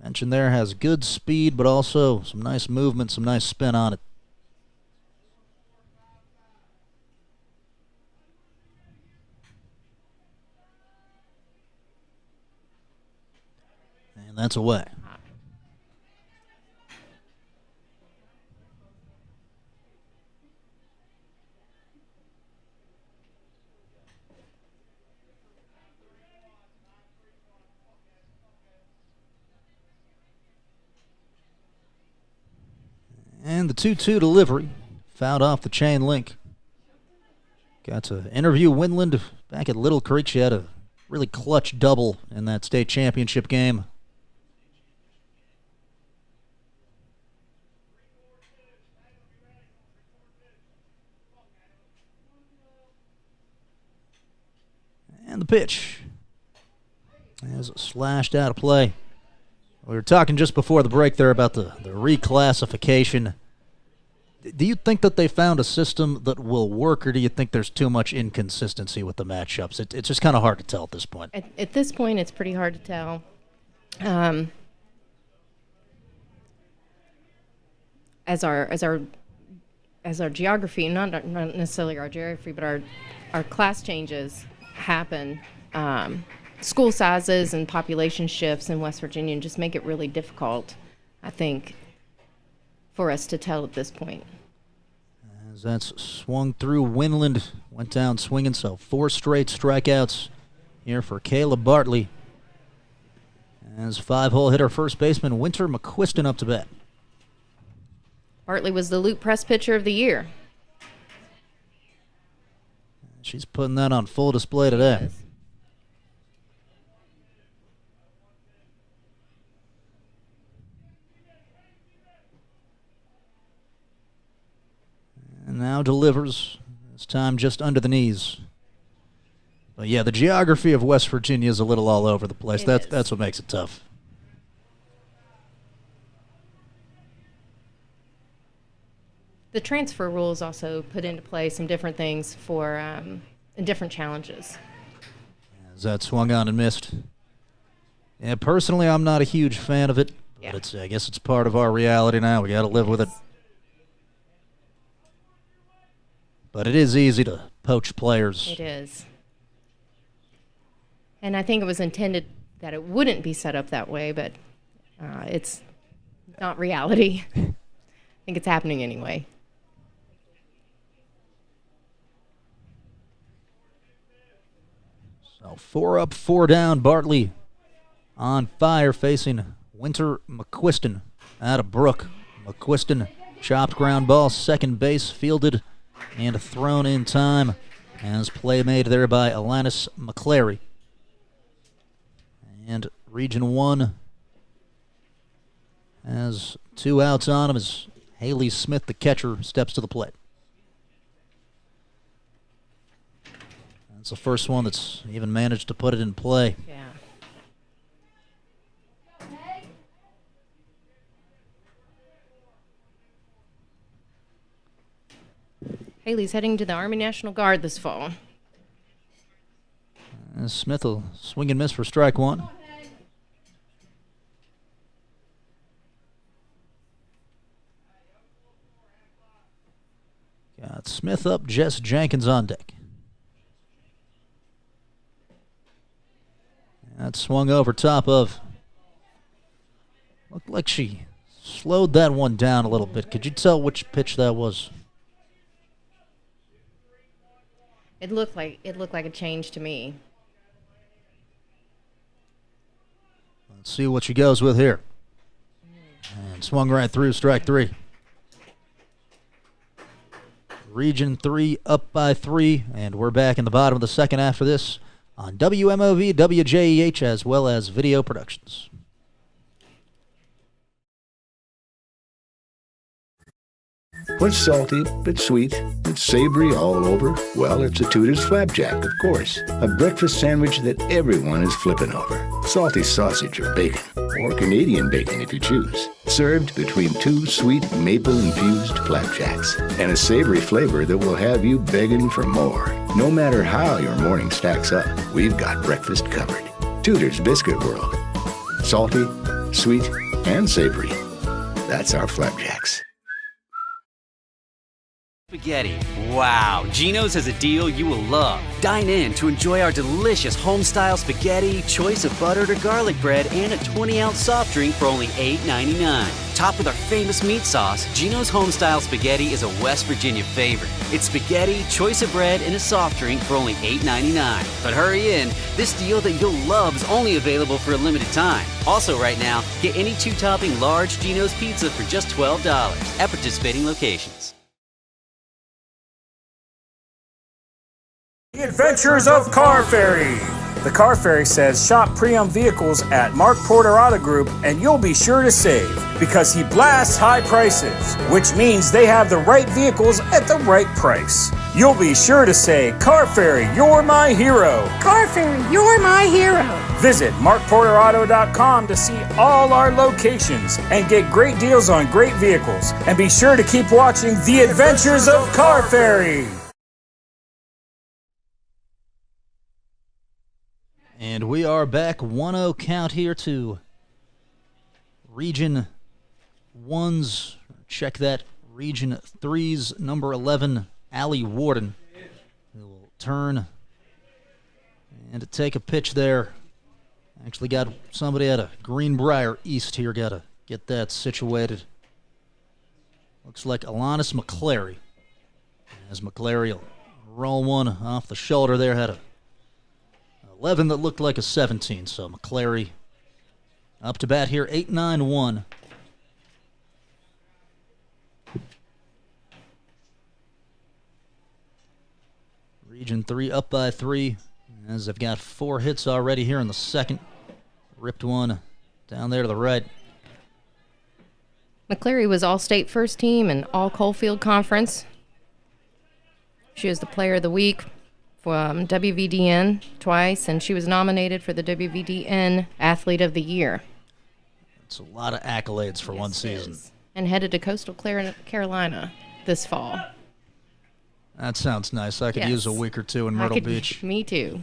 Mentioned there has good speed, but also some nice movement, some nice spin on it. And that's away. And the 2-2 delivery, fouled off the chain link. Got to interview Winland back at Little Creek. She had a really clutch double in that state championship game. And the pitch As slashed out of play. We were talking just before the break there about the reclassification. Do you think that they found a system that will work, or do you think there's too much inconsistency with the matchups? It's just kind of hard to tell at this point. At this point, it's pretty hard to tell. As our geography, not necessarily our geography, but our class changes happen, school sizes and population shifts in West Virginia and just make it really difficult, I think, for us to tell at this point. As that's swung through, Winland went down swinging, so 4 straight strikeouts here for Caleb Bartley. As 5-hole hitter first baseman Winter McQuiston up to bat. Bartley was the Loop Press Pitcher of the Year. She's putting that on full display today. Yes. And now delivers. This time just under the knees. But yeah, the geography of West Virginia is a little all over the place. That's what makes it tough. The transfer rules also put into play some different things for different challenges. As that swung on and missed. Yeah, personally, I'm not a huge fan of it. Yeah. But I guess it's part of our reality now. We got to live with it. But it is easy to poach players. It is. And I think it was intended that it wouldn't be set up that way, but it's not reality. I think it's happening anyway. So 4 up, 4 down. Bartley on fire, facing Winter McQuiston out of Brook. McQuiston chopped ground ball, second base, fielded and thrown in time, as play made there by Alanis McClary. And Region 1 has 2 outs on him as Haley Smith, the catcher, steps to the plate. That's the first one that's even managed to put it in play. Yeah. Haley's heading to the Army National Guard this fall. Smith will swing and miss for strike 1. Got Smith up, Jess Jenkins on deck. That swung over top of. Looked like she slowed that one down a little bit. Could you tell which pitch that was? It looked like a change to me. Let's see what she goes with here. And swung right through, strike 3. Region 3 up by 3, and we're back in the bottom of the second after this on WMOV, WJEH, as well as Video Productions. What's salty but sweet and savory all over? Well, it's a Tudor's Flapjack, of course. A breakfast sandwich that everyone is flipping over. Salty sausage or bacon, or Canadian bacon if you choose. Served between 2 sweet maple-infused flapjacks and a savory flavor that will have you begging for more. No matter how your morning stacks up, we've got breakfast covered. Tudor's Biscuit World. Salty, sweet, and savory. That's our flapjacks. Spaghetti. Wow, Geno's has a deal you will love. Dine in to enjoy our delicious home-style spaghetti, choice of buttered or garlic bread, and a 20-ounce soft drink for only $8.99. Topped with our famous meat sauce, Geno's home-style spaghetti is a West Virginia favorite. It's spaghetti, choice of bread, and a soft drink for only $8.99. But hurry in, this deal that you'll love is only available for a limited time. Also right now, get any 2-topping large Geno's pizza for just $12 at participating locations. The Adventures of Car Ferry. The Car Fairy says shop pre-owned vehicles at Mark Porter Auto Group and you'll be sure to save because he blasts high prices, which means they have the right vehicles at the right price. You'll be sure to say, Car Fairy, you're my hero. Car Fairy, you're my hero. Visit markporterauto.com to see all our locations and get great deals on great vehicles. And be sure to keep watching The Adventures of Car Fairy. And we are back. 1-0 count here to Region 1's. Check that. Region 3's number 11, Allie Warden. Who will turn and to take a pitch there. Actually got somebody out of Greenbrier East here. Got to get that situated. Looks like Alanis McClary. As McClary will roll one off the shoulder there. Had a 11 that looked like a 17. So McClary up to bat here, 8-9-1. Region 3 up by 3, as they've got 4 hits already here in the second. Ripped one down there to the right. McClary was All-State First Team and All-Coalfield Conference. She was the Player of the Week from WVDN twice, and she was nominated for the WVDN Athlete of the Year. It's a lot of accolades for one season. And headed to Coastal Carolina this fall. That sounds nice. I could use a week or two in Myrtle Beach. Me too.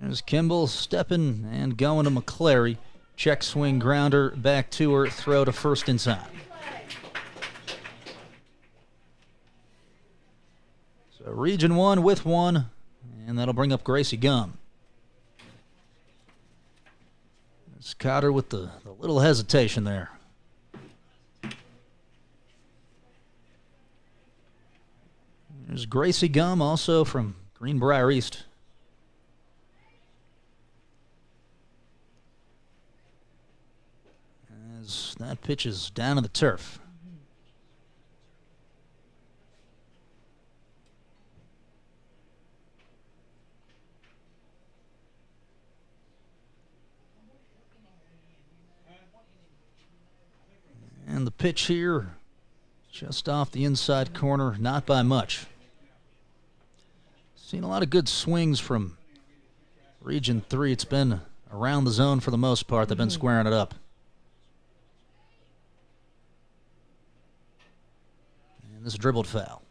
There's Kimball stepping and going to McClary. Check swing grounder back to her. Throw to first in time. So Region 1 with 1, and that'll bring up Gracie Gum. It's Cotter with the little hesitation there. There's Gracie Gum, also from Greenbrier East. As that pitch is down in the turf. And the pitch here, just off the inside corner, not by much. Seen a lot of good swings from Region 3. It's been around the zone for the most part. They've been squaring it up. And this dribbled foul.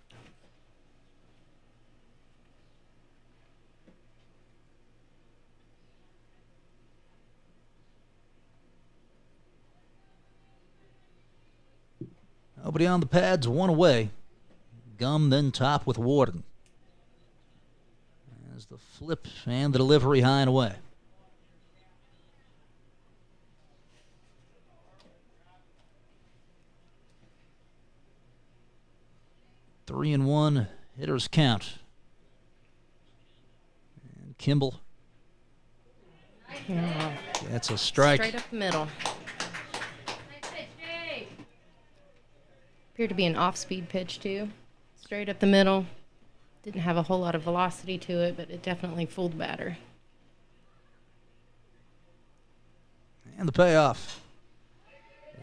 Nobody on the pads, one away. Gum then top with Warden. As the flip and the delivery high and away. Three and one, hitters count. And Kimball. That's a strike. Straight up the middle. Appeared to be an off-speed pitch, too. Straight up the middle. Didn't have a whole lot of velocity to it, but it definitely fooled the batter. And the payoff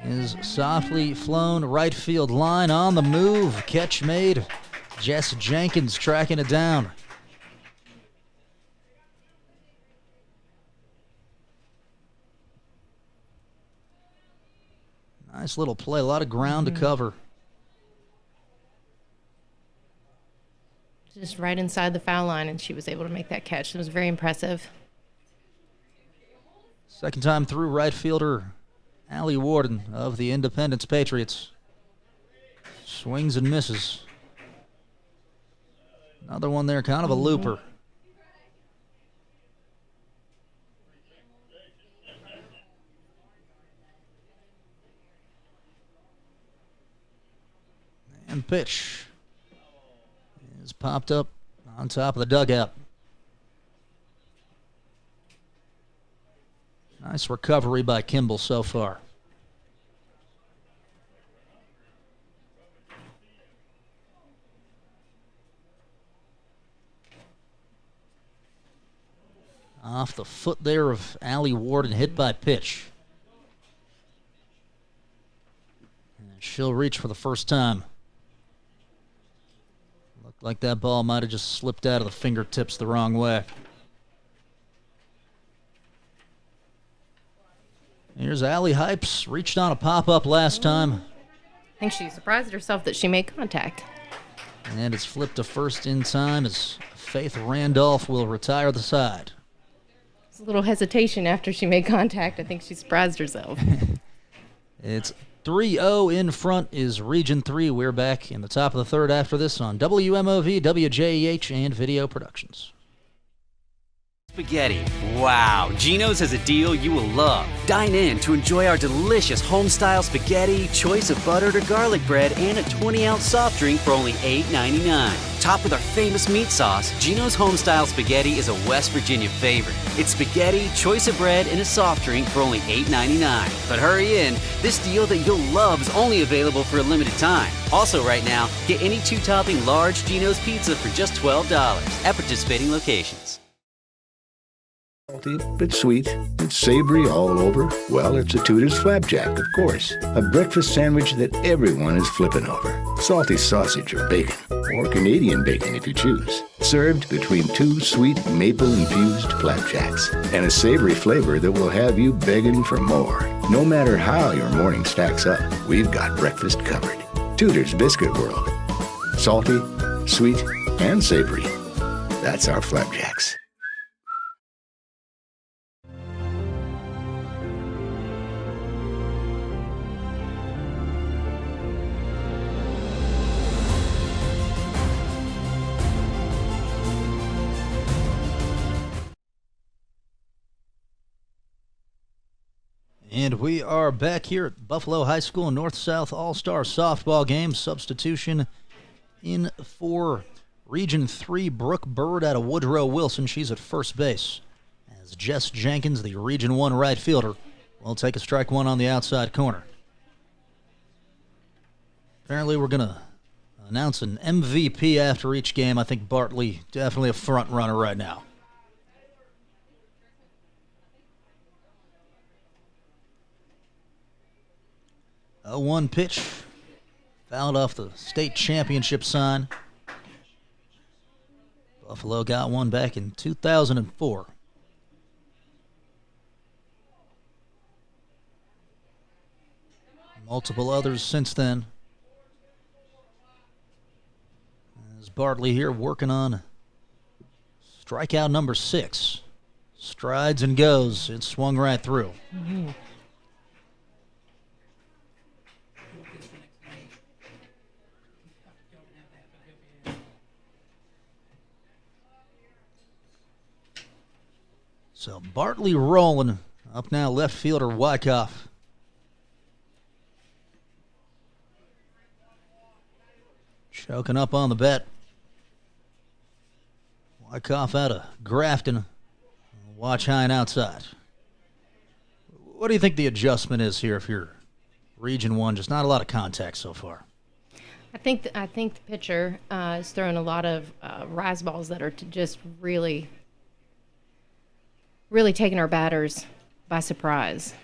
is softly flown right field line on the move. Catch made. Jess Jenkins tracking it down. Nice little play. A lot of ground to cover. Just right inside the foul line, and she was able to make that catch. It was very impressive. Second time through, right fielder Allie Warden of the Independence Patriots. Swings and misses. Another one there, kind of a looper. And pitch is popped up on top of the dugout. Nice recovery by Kimball so far. Off the foot there of Allie Ward and hit by pitch. And she'll reach for the first time. Looked like that ball might have just slipped out of the fingertips the wrong way. Here's Allie Hypes. Reached on a pop-up last time. I think she surprised herself that she made contact. And it's flipped to first in time as Faith Randolph will retire the side. There's a little hesitation after she made contact. I think she surprised herself. It's 3-0 in front is Region 3. We're back in the top of the third after this on WMOV, WJEH, and Video Productions. Spaghetti. Wow, Geno's has a deal you will love. Dine in to enjoy our delicious home-style spaghetti, choice of buttered or garlic bread, and a 20-ounce soft drink for only $8.99. Topped with our famous meat sauce, Geno's home-style spaghetti is a West Virginia favorite. It's spaghetti, choice of bread, and a soft drink for only $8.99. But hurry in, this deal that you'll love is only available for a limited time. Also right now, get any two-topping large Geno's pizza for just $12 at participating locations. Salty, but sweet, and savory all over. Well, it's a Tudor's Flapjack, of course. A breakfast sandwich that everyone is flipping over. Salty sausage or bacon, or Canadian bacon if you choose. Served between two sweet maple-infused flapjacks, and a savory flavor that will have you begging for more. No matter how your morning stacks up, we've got breakfast covered. Tudor's Biscuit World. Salty, sweet, and savory. That's our flapjacks. And we are back here at Buffalo High School North-South All-Star Softball Game. Substitution in for Region 3, Brooke Bird out of Woodrow Wilson. She's at first base. As Jess Jenkins, the Region 1 right fielder, will take a strike one on the outside corner. Apparently we're going to announce an MVP after each game. I think Bartley definitely a front runner right now. 0-1 pitch. Fouled off the state championship sign. Buffalo got one back in 2004. Multiple others since then. As Bartley here working on strikeout number 6. Strides and goes. It swung right through. Mm-hmm. So Bartley rolling. Up now left fielder Wyckoff. Choking up on the bet. Wyckoff out of Grafton. Watch high and outside. What do you think the adjustment is here if you're Region 1? Just not a lot of contact so far. I think the pitcher is throwing a lot of rise balls that are just really taking our batters by surprise.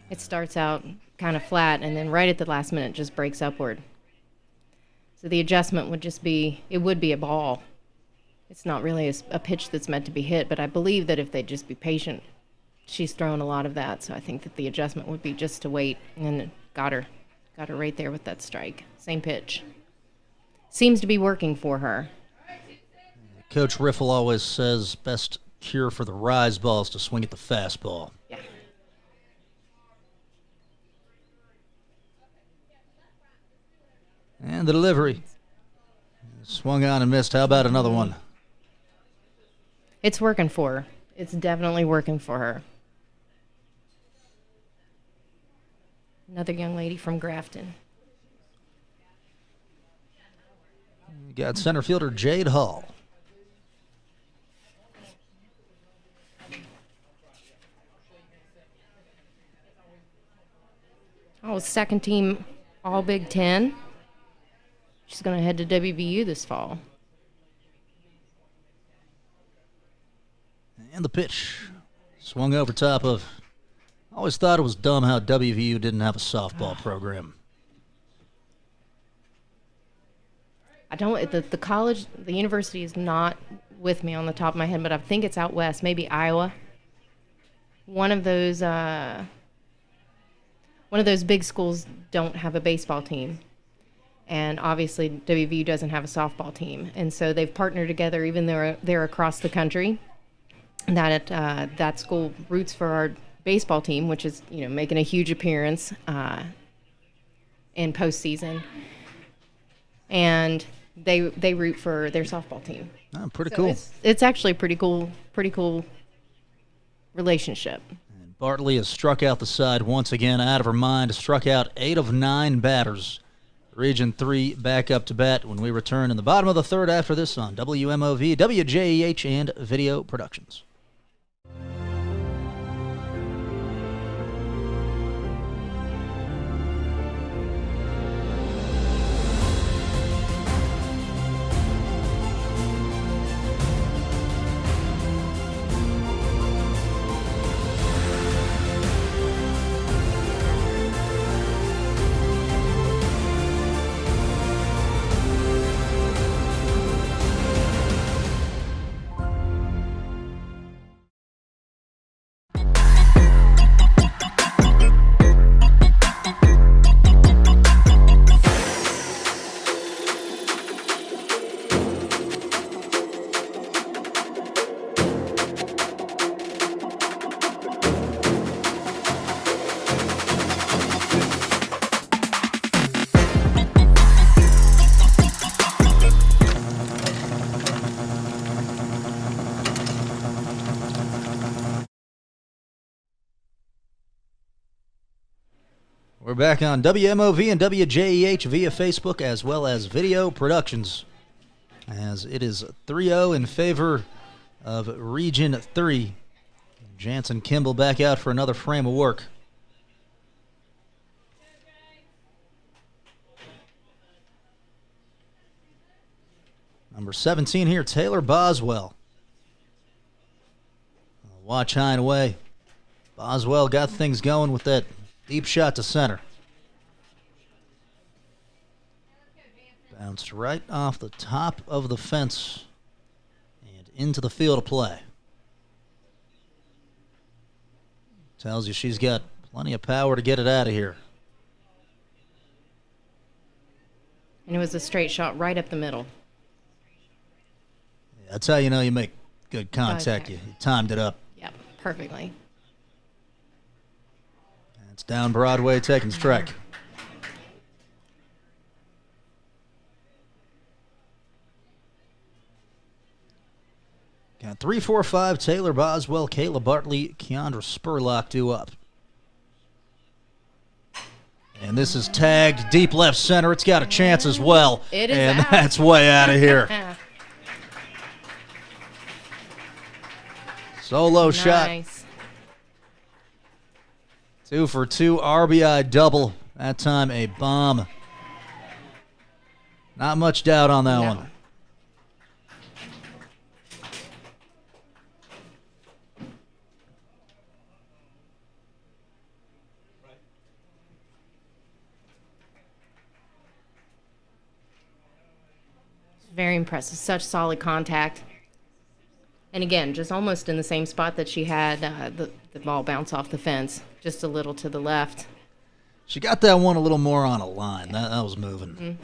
It starts out kind of flat, and then right at the last minute just breaks upward. So the adjustment would just be, it would be a ball. It's not really a pitch that's meant to be hit, but I believe that if they'd just be patient, she's throwing a lot of that. So I think that the adjustment would be just to wait, and it got her right there with that strike. Same pitch. Seems to be working for her. Coach Riffle always says best cure for the rise balls to swing at the fastball. Yeah. And the delivery. Swung on and missed. How about another one? It's working for her. It's definitely working for her. Another young lady from Grafton. You got center fielder Jade Hall. Oh, second team All Big Ten. She's going to head to WVU this fall. And the pitch swung over top of. I always thought it was dumb how WVU didn't have a softball program. I don't. The college, the university is not with me on the top of my head, but I think it's out west, maybe Iowa. One of those big schools don't have a baseball team, and obviously WVU doesn't have a softball team, and so they've partnered together, even though they're across the country. That school roots for our baseball team, which is making a huge appearance in postseason, and they root for their softball team. Oh, pretty cool. It's actually a pretty cool relationship. And Bartley has struck out the side once again, out of her mind. Struck out 8 of 9 batters. Region 3 back up to bat when we return in the bottom of the third after this on WMOV, WJEH, and Video Productions. We're back on WMOV and WJEH via Facebook as well as Video Productions, as it is 3-0 in favor of Region 3. Jansen Kimball back out for another frame of work. Number 17 here, Taylor Boswell. Watch high and away. Boswell got things going with that deep shot to center. Bounced right off the top of the fence and into the field of play. Tells you she's got plenty of power to get it out of here. And it was a straight shot right up the middle. Yeah, that's how you know you make good contact. Okay. You timed it up. Yep, perfectly. It's down Broadway, taking strike. Got 3, 4, 5, Taylor Boswell, Kayla Bartley, Keandra Spurlock due up. And this is tagged deep left center. It's got a chance as well. It is and out. That's way out of here. Solo shot. Nice. 2 for 2 RBI double. That time a bomb. Not much doubt on that one. Very impressive. Such solid contact. And again, just almost in the same spot that she had the ball bounce off the fence, just a little to the left. She got that one a little more on a line. That was moving. Mm-hmm.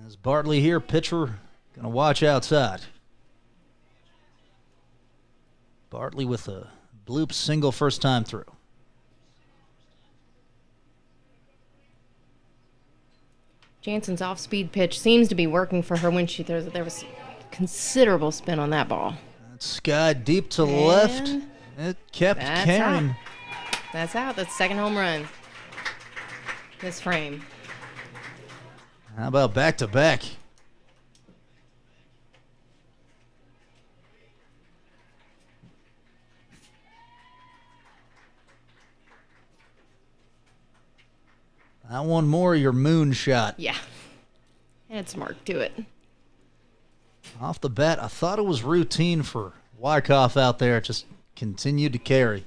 As Bartley here, pitcher, going to watch outside. Bartley with a bloop single first time through. Jansen's off-speed pitch seems to be working for her when she throws it. There was considerable spin on that ball. That's sky deep to left. It kept carrying. Out. That's out. That's second home run this frame. How about back-to-back? That one more, your moon shot. Yeah. Had some mark to it. Off the bat, I thought it was routine for Wyckoff out there. Just continued to carry.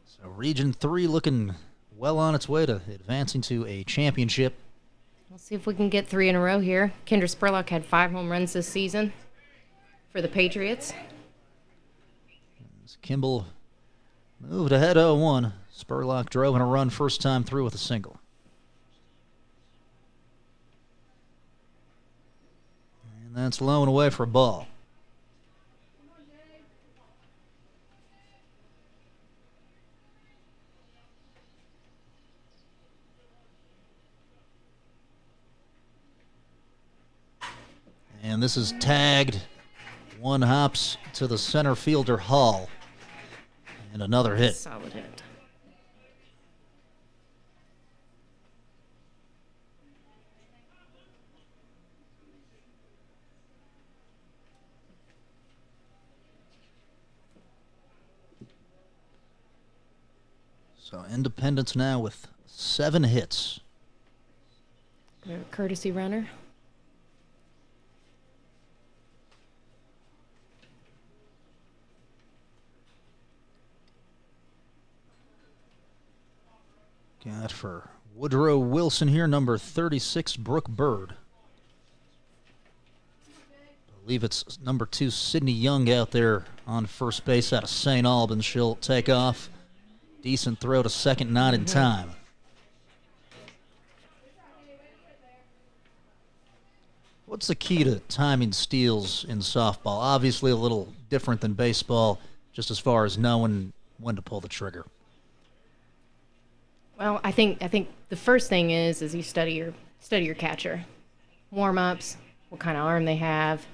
So Region 3 looking well on its way to advancing to a championship. We'll see if we can get 3 in a row here. Kendra Spurlock had 5 home runs this season for the Patriots. As Kimball moved ahead 0-1. Spurlock drove in a run first time through with a single. And that's low and away for a ball. And this is tagged. One hops to the center fielder Hall. And another hit. Solid hit. So Independence now with 7 hits. Courtesy runner. Got for Woodrow Wilson here, number 36, Brooke Bird. I believe it's number 2, Sydney Young out there on first base out of St. Albans. She'll take off. Decent throw to second, not in time. What's the key to timing steals in softball? Obviously a little different than baseball, just as far as knowing when to pull the trigger. Well, I think the first thing is you study your catcher, warm-ups, what kind of arm they have.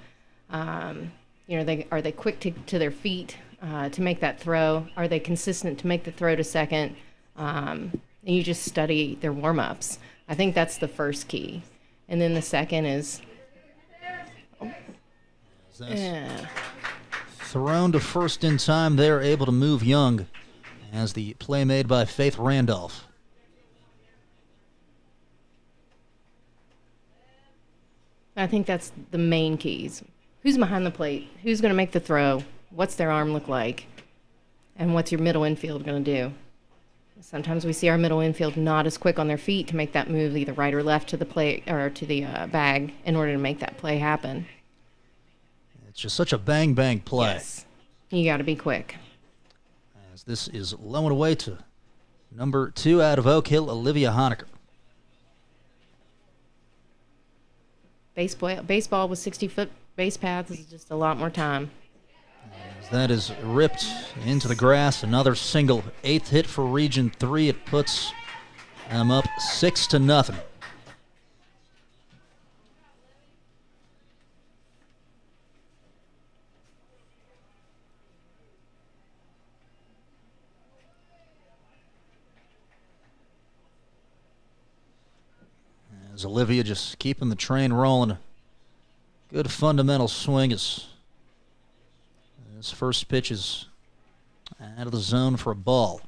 You know, are they quick to their feet to make that throw? Are they consistent to make the throw to second? And you just study their warm-ups. I think that's the first key, and then the second is thrown to first in time. They're able to move Young as the play made by Faith Randolph. I think that's the main keys. Who's behind the plate? Who's going to make the throw? What's their arm look like? And what's your middle infield going to do? Sometimes we see our middle infield not as quick on their feet to make that move either right or left to the plate or to the bag in order to make that play happen. It's just such a bang-bang play. Yes. You got to be quick. As this is low and away to number 2 out of Oak Hill, Olivia Honecker. Baseball with 60-foot base paths is just a lot more time. As that is ripped into the grass, another single, 8th hit for Region 3. It puts them up 6-0. As Olivia just keeping the train rolling. Good fundamental swing as his first pitch is out of the zone for a ball.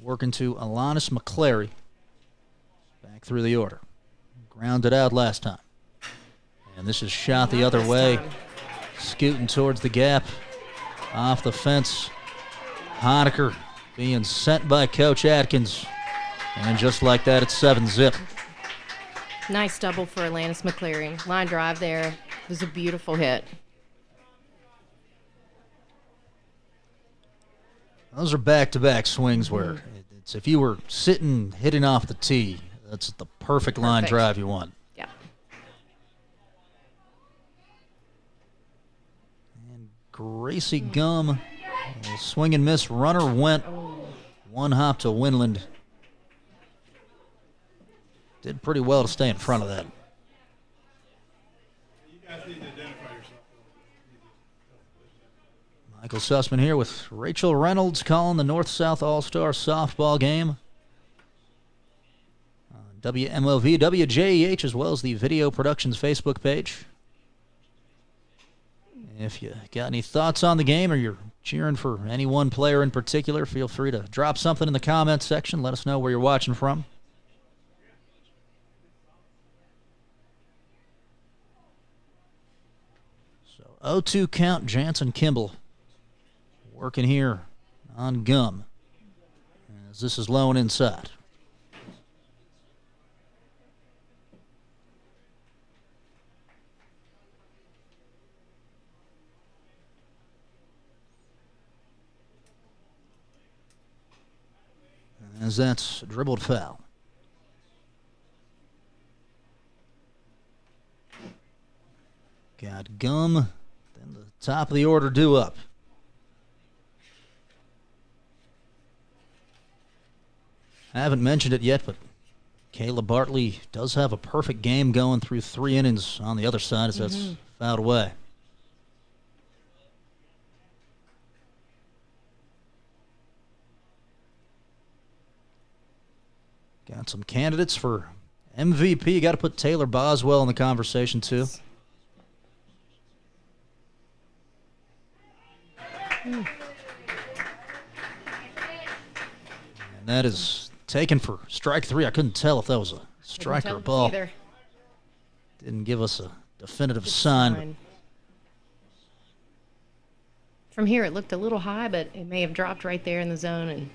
Working to Alanis McClary. Back through the order. Grounded out last time. And this is shot the other way. Scooting towards the gap. Off the fence. Honecker being sent by Coach Atkins. And just like that, it's 7-zip. Nice double for Alanis McClary. Line drive there. It was a beautiful hit. Those are back-to-back swings where it's if you were sitting hitting off the tee, that's the perfect line drive you want. Yeah. And Gracie Gum, a swing and miss. Runner went. One hop to Winland. Did pretty well to stay in front of that. Michael Sussman here with Rachel Reynolds calling the North-South All-Star softball game. WMOV, WJEH, as well as the Video Productions Facebook page. If you got any thoughts on the game or you're cheering for any one player in particular, feel free to drop something in the comments section. Let us know where you're watching from. So 0-2 count, Jansen Kimball working here on Gum as this is low and inside. As that's dribbled foul. Got Gum, then the top of the order due up. I haven't mentioned it yet, but Kayla Bartley does have a perfect game going through 3 innings on the other side as that's fouled away. Got some candidates for MVP. You got to put Taylor Boswell in the conversation, too. And that is taken for strike 3. I couldn't tell if that was a strike or a ball. Either. Didn't give us a definitive sign. From here, it looked a little high, but it may have dropped right there in the zone. And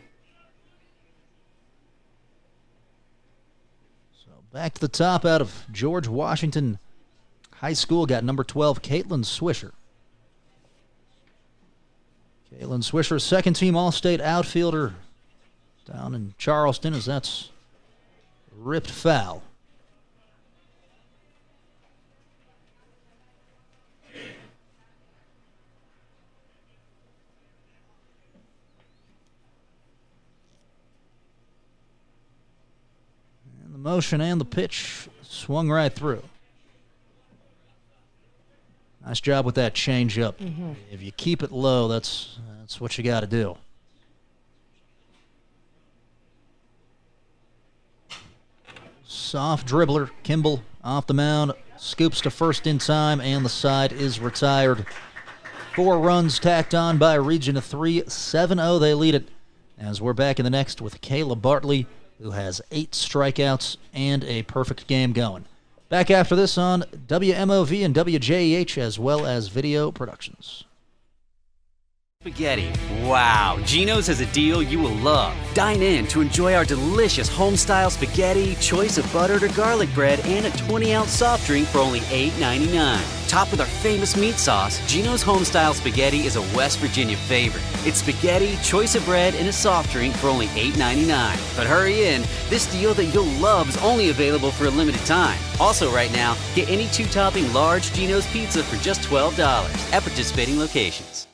back to the top out of George Washington High School, got number 12, Caitlin Swisher. Caitlin Swisher, second-team All-State outfielder down in Charleston, as that's ripped foul. Motion and the pitch swung right through. Nice job with that changeup. If you keep it low, that's what you got to do. Soft dribbler, Kimball off the mound, scoops to first in time, and the side is retired. 4 runs tacked on by Region 3, 7-0 they lead it. As we're back in the next with Kayla Bartley, who has 8 strikeouts and a perfect game going. Back after this on WMOV and WJEH, as well as Video Productions. Spaghetti. Wow, Geno's has a deal you will love. Dine in to enjoy our delicious home-style spaghetti, choice of buttered or garlic bread, and a 20-ounce soft drink for only $8.99. Topped with our famous meat sauce, Geno's home-style spaghetti is a West Virginia favorite. It's spaghetti, choice of bread, and a soft drink for only $8.99. But hurry in, this deal that you'll love is only available for a limited time. Also right now, get any 2-topping large Geno's pizza for just $12 at participating locations.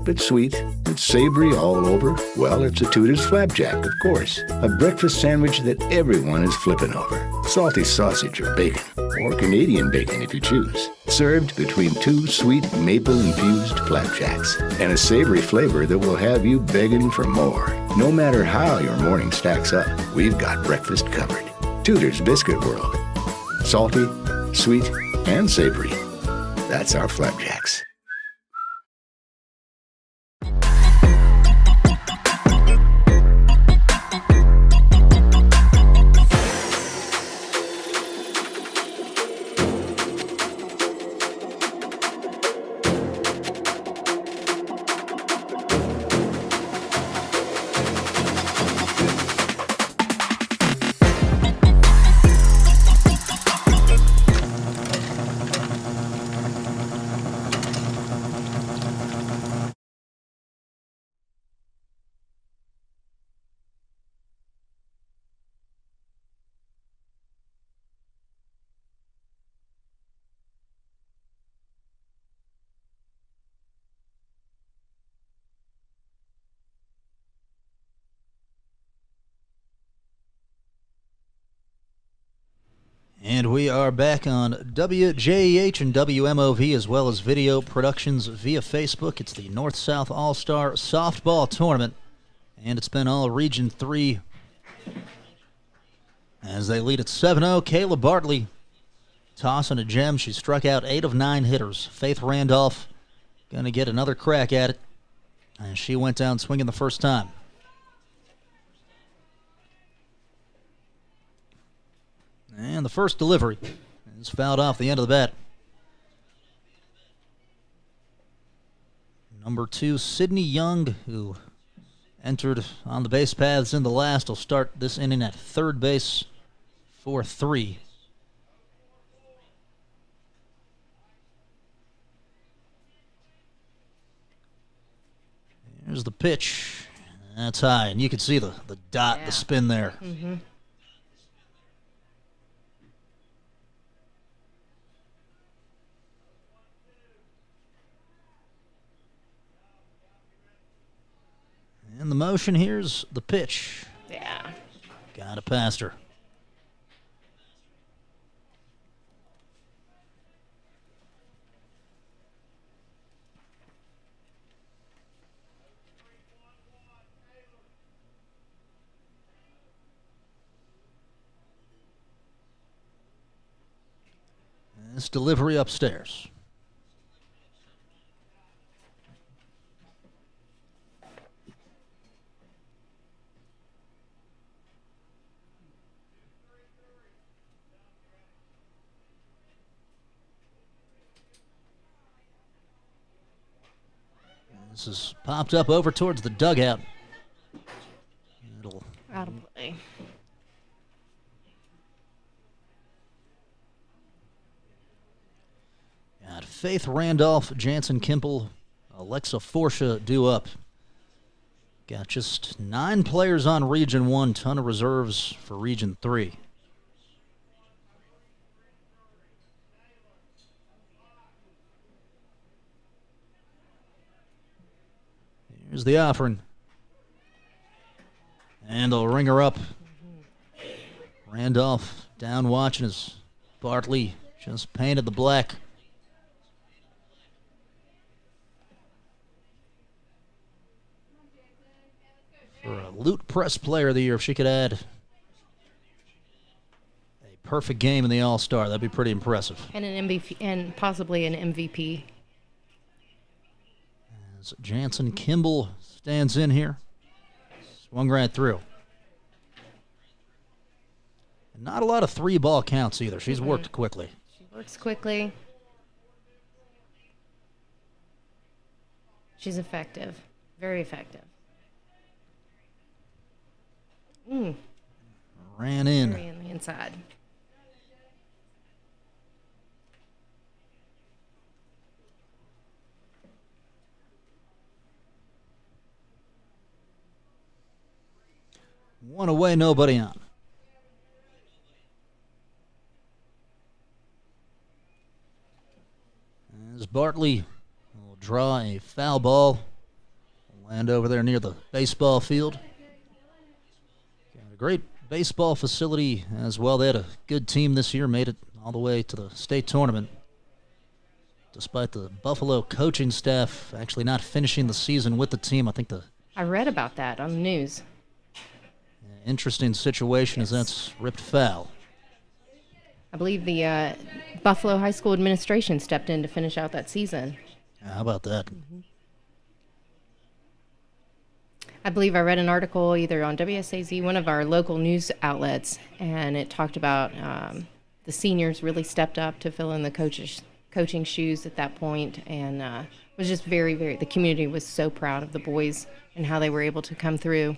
But sweet, it's savory all over. Well, it's a Tudor's Flapjack, of course. A breakfast sandwich that everyone is flipping over. Salty sausage or bacon, or Canadian bacon if you choose. Served between 2 sweet maple-infused flapjacks. And a savory flavor that will have you begging for more. No matter how your morning stacks up, we've got breakfast covered. Tudor's Biscuit World. Salty, sweet, and savory. That's our flapjacks. And we are back on WJEH and WMOV, as well as Video Productions via Facebook. It's the North-South All-Star Softball Tournament, and it's been all Region 3 as they lead at 7-0. Kayla Bartley tossing a gem. She struck out 8 of 9 hitters. Faith Randolph going to get another crack at it. And she went down swinging the first time. And the first delivery is fouled off the end of the bat. Number 2, Sydney Young, who entered on the base paths in the last, will start this inning at third base for 3. Here's the pitch. That's high, and you can see the dot, the spin there. Mm-hmm. And the motion, here's the pitch. Yeah. Got it past her. This delivery upstairs. This is popped up over towards the dugout. It'll Out of play. got Faith Randolph, Jansen Kimple, Alexa Forsha due up. Got just 9 players on Region 1, ton of reserves for Region 3. Here's the offering. And they'll ring her up. Randolph down watching as Bartley just painted the black. For a Loot Press Player of the Year, if she could add a perfect game in the All-Star, that'd be pretty impressive. And an MVP, and possibly an MVP. As Jansen Kimble stands in here. Swung right through. And not a lot of 3-ball counts either. She's worked quickly. She works quickly. She's effective. Very effective. Ran in. Very in the inside. One away, nobody on. As Bartley will draw a foul ball, land over there near the baseball field. Got a great baseball facility as well. They had a good team this year, made it all the way to the state tournament. Despite the Buffalo coaching staff actually not finishing the season with the team, I think the I read about that on the news. interesting situation is that's ripped foul. I believe the Buffalo High School administration stepped in to finish out that season. How about that? I believe I read an article either on WSAZ, one of our local news outlets, and it talked about the seniors really stepped up to fill in the coaching shoes at that point, and was just the community was so proud of the boys and how they were able to come through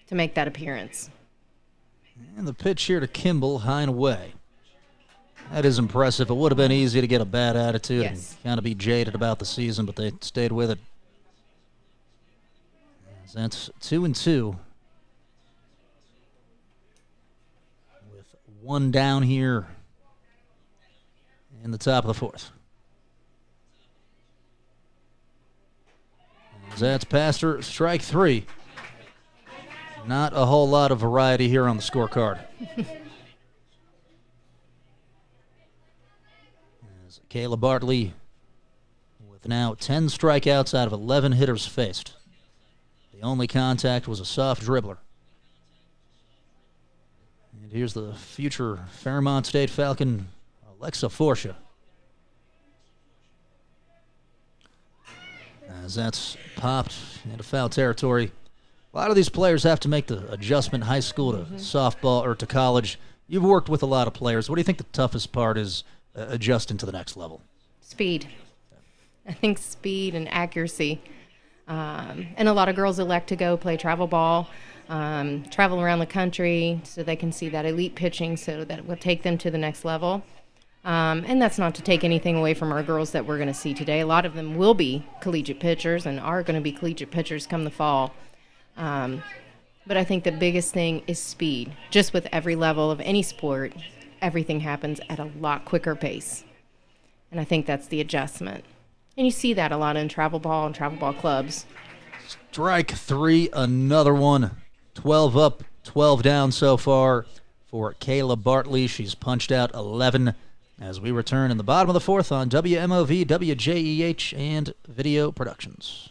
to make that appearance. And the pitch here to Kimble, high and away. That is impressive. It would have been easy to get a bad attitude and kind of be jaded about the season, but they stayed with it. That's 2-2. With one down here in the top of the fourth. That's past her, strike 3. Not a whole lot of variety here on the scorecard. As Kayla Bartley with now 10 strikeouts out of 11 hitters faced. The only contact was a soft dribbler. And here's the future Fairmont State Falcon, Alexa Forsha. as that's popped into foul territory. A lot of these players have to make the adjustment high school to softball or to college. You've worked with a lot of players. What do you think the toughest part is adjusting to the next level? Speed. I think speed and accuracy. And a lot of girls elect to go play travel ball, travel around the country so they can see that elite pitching so that it will take them to the next level. And that's not to take anything away from our girls that we're going to see today. A lot of them will be collegiate pitchers and are going to be collegiate pitchers come the fall. But I think the biggest thing is speed. Just with every level of any sport, everything happens at a lot quicker pace. And I think that's the adjustment. And you see that a lot in travel ball and travel ball clubs. Strike three, another one. 12 up, 12 down so far for Kayla Bartley. She's punched out 11 as we return in the bottom of the fourth on WMOV, WJEH, and Video Productions.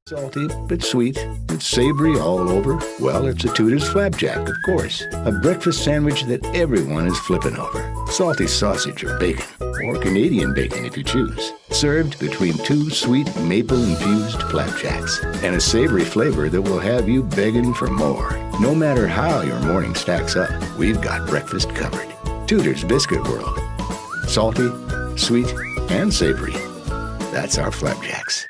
Salty, but sweet, and savory all over. Well, it's a Tudor's Flapjack, of course. A breakfast sandwich that everyone is flipping over. Salty sausage or bacon, or Canadian bacon if you choose. Served between two sweet maple-infused flapjacks, and a savory flavor that will have you begging for more. No matter how your morning stacks up, we've got breakfast covered. Tudor's Biscuit World. Salty, sweet, and savory. That's our flapjacks.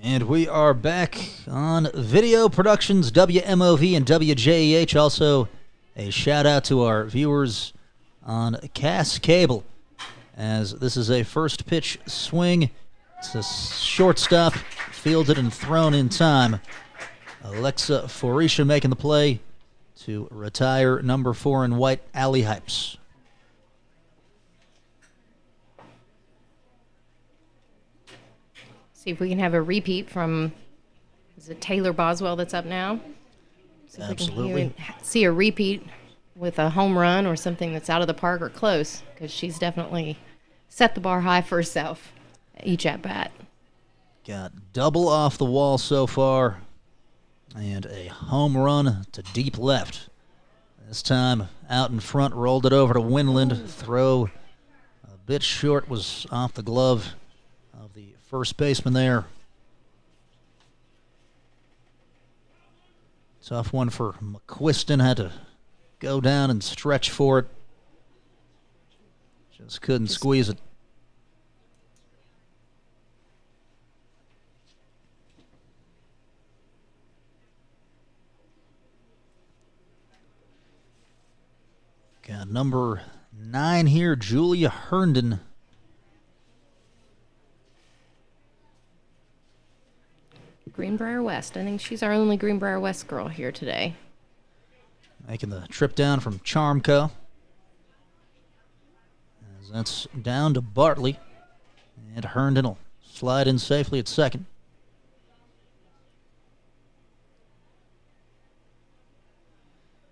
And we are back on Video Productions, WMOV and WJEH. Also, a shout out to our viewers on Cass Cable, as this is a first pitch swing. It's a shortstop, fielded and thrown in time. Alexa Forisha making the play to retire number 4 in white, Allie Hypes. See if we can have a repeat from, is it Taylor Boswell that's up now? See if Absolutely. we can see a repeat with a home run or something that's out of the park or close, because she's definitely set the bar high for herself each at bat. Got double off the wall so far, and a home run to deep left. This time out in front, rolled it over to Winland. Throw a bit short, was off the glove of the first baseman there. Tough one for McQuiston. Had to go down and stretch for it. Just couldn't squeeze it. Got number 9 here, Julia Herndon. Greenbrier West. I think she's our only Greenbrier West girl here today. Making the trip down from Charmco. As that's down to Bartley. And Herndon will slide in safely at second.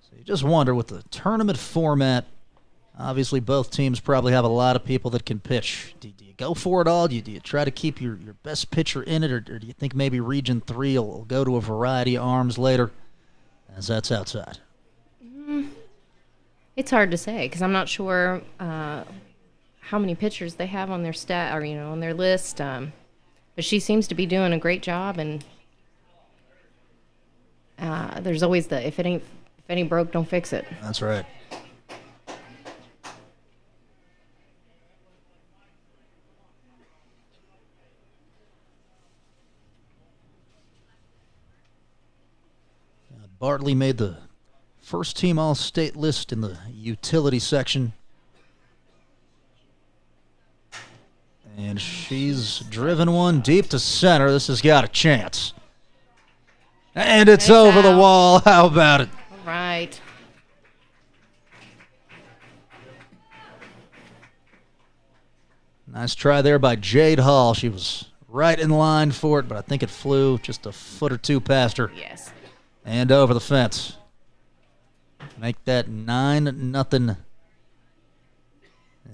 So you just wonder with the tournament format, obviously both teams probably have a lot of people that can pitch. Do you go for it all? Do you try to keep your best pitcher in it, or do you think maybe Region 3 will go to a variety of arms later, as that's outside? It's hard to say because I'm not sure how many pitchers they have on their stat or on their list. But she seems to be doing a great job, and there's always the if it ain't broke, don't fix it. That's right. Bartley made the first team All-State list in the utility section. And she's driven one deep to center. This has got a chance. And it's over the wall. How about it? All right. Nice try there by Jade Hall. She was right in line for it, but I think it flew just a foot or two past her. Yes. And over the fence. Make that 9-0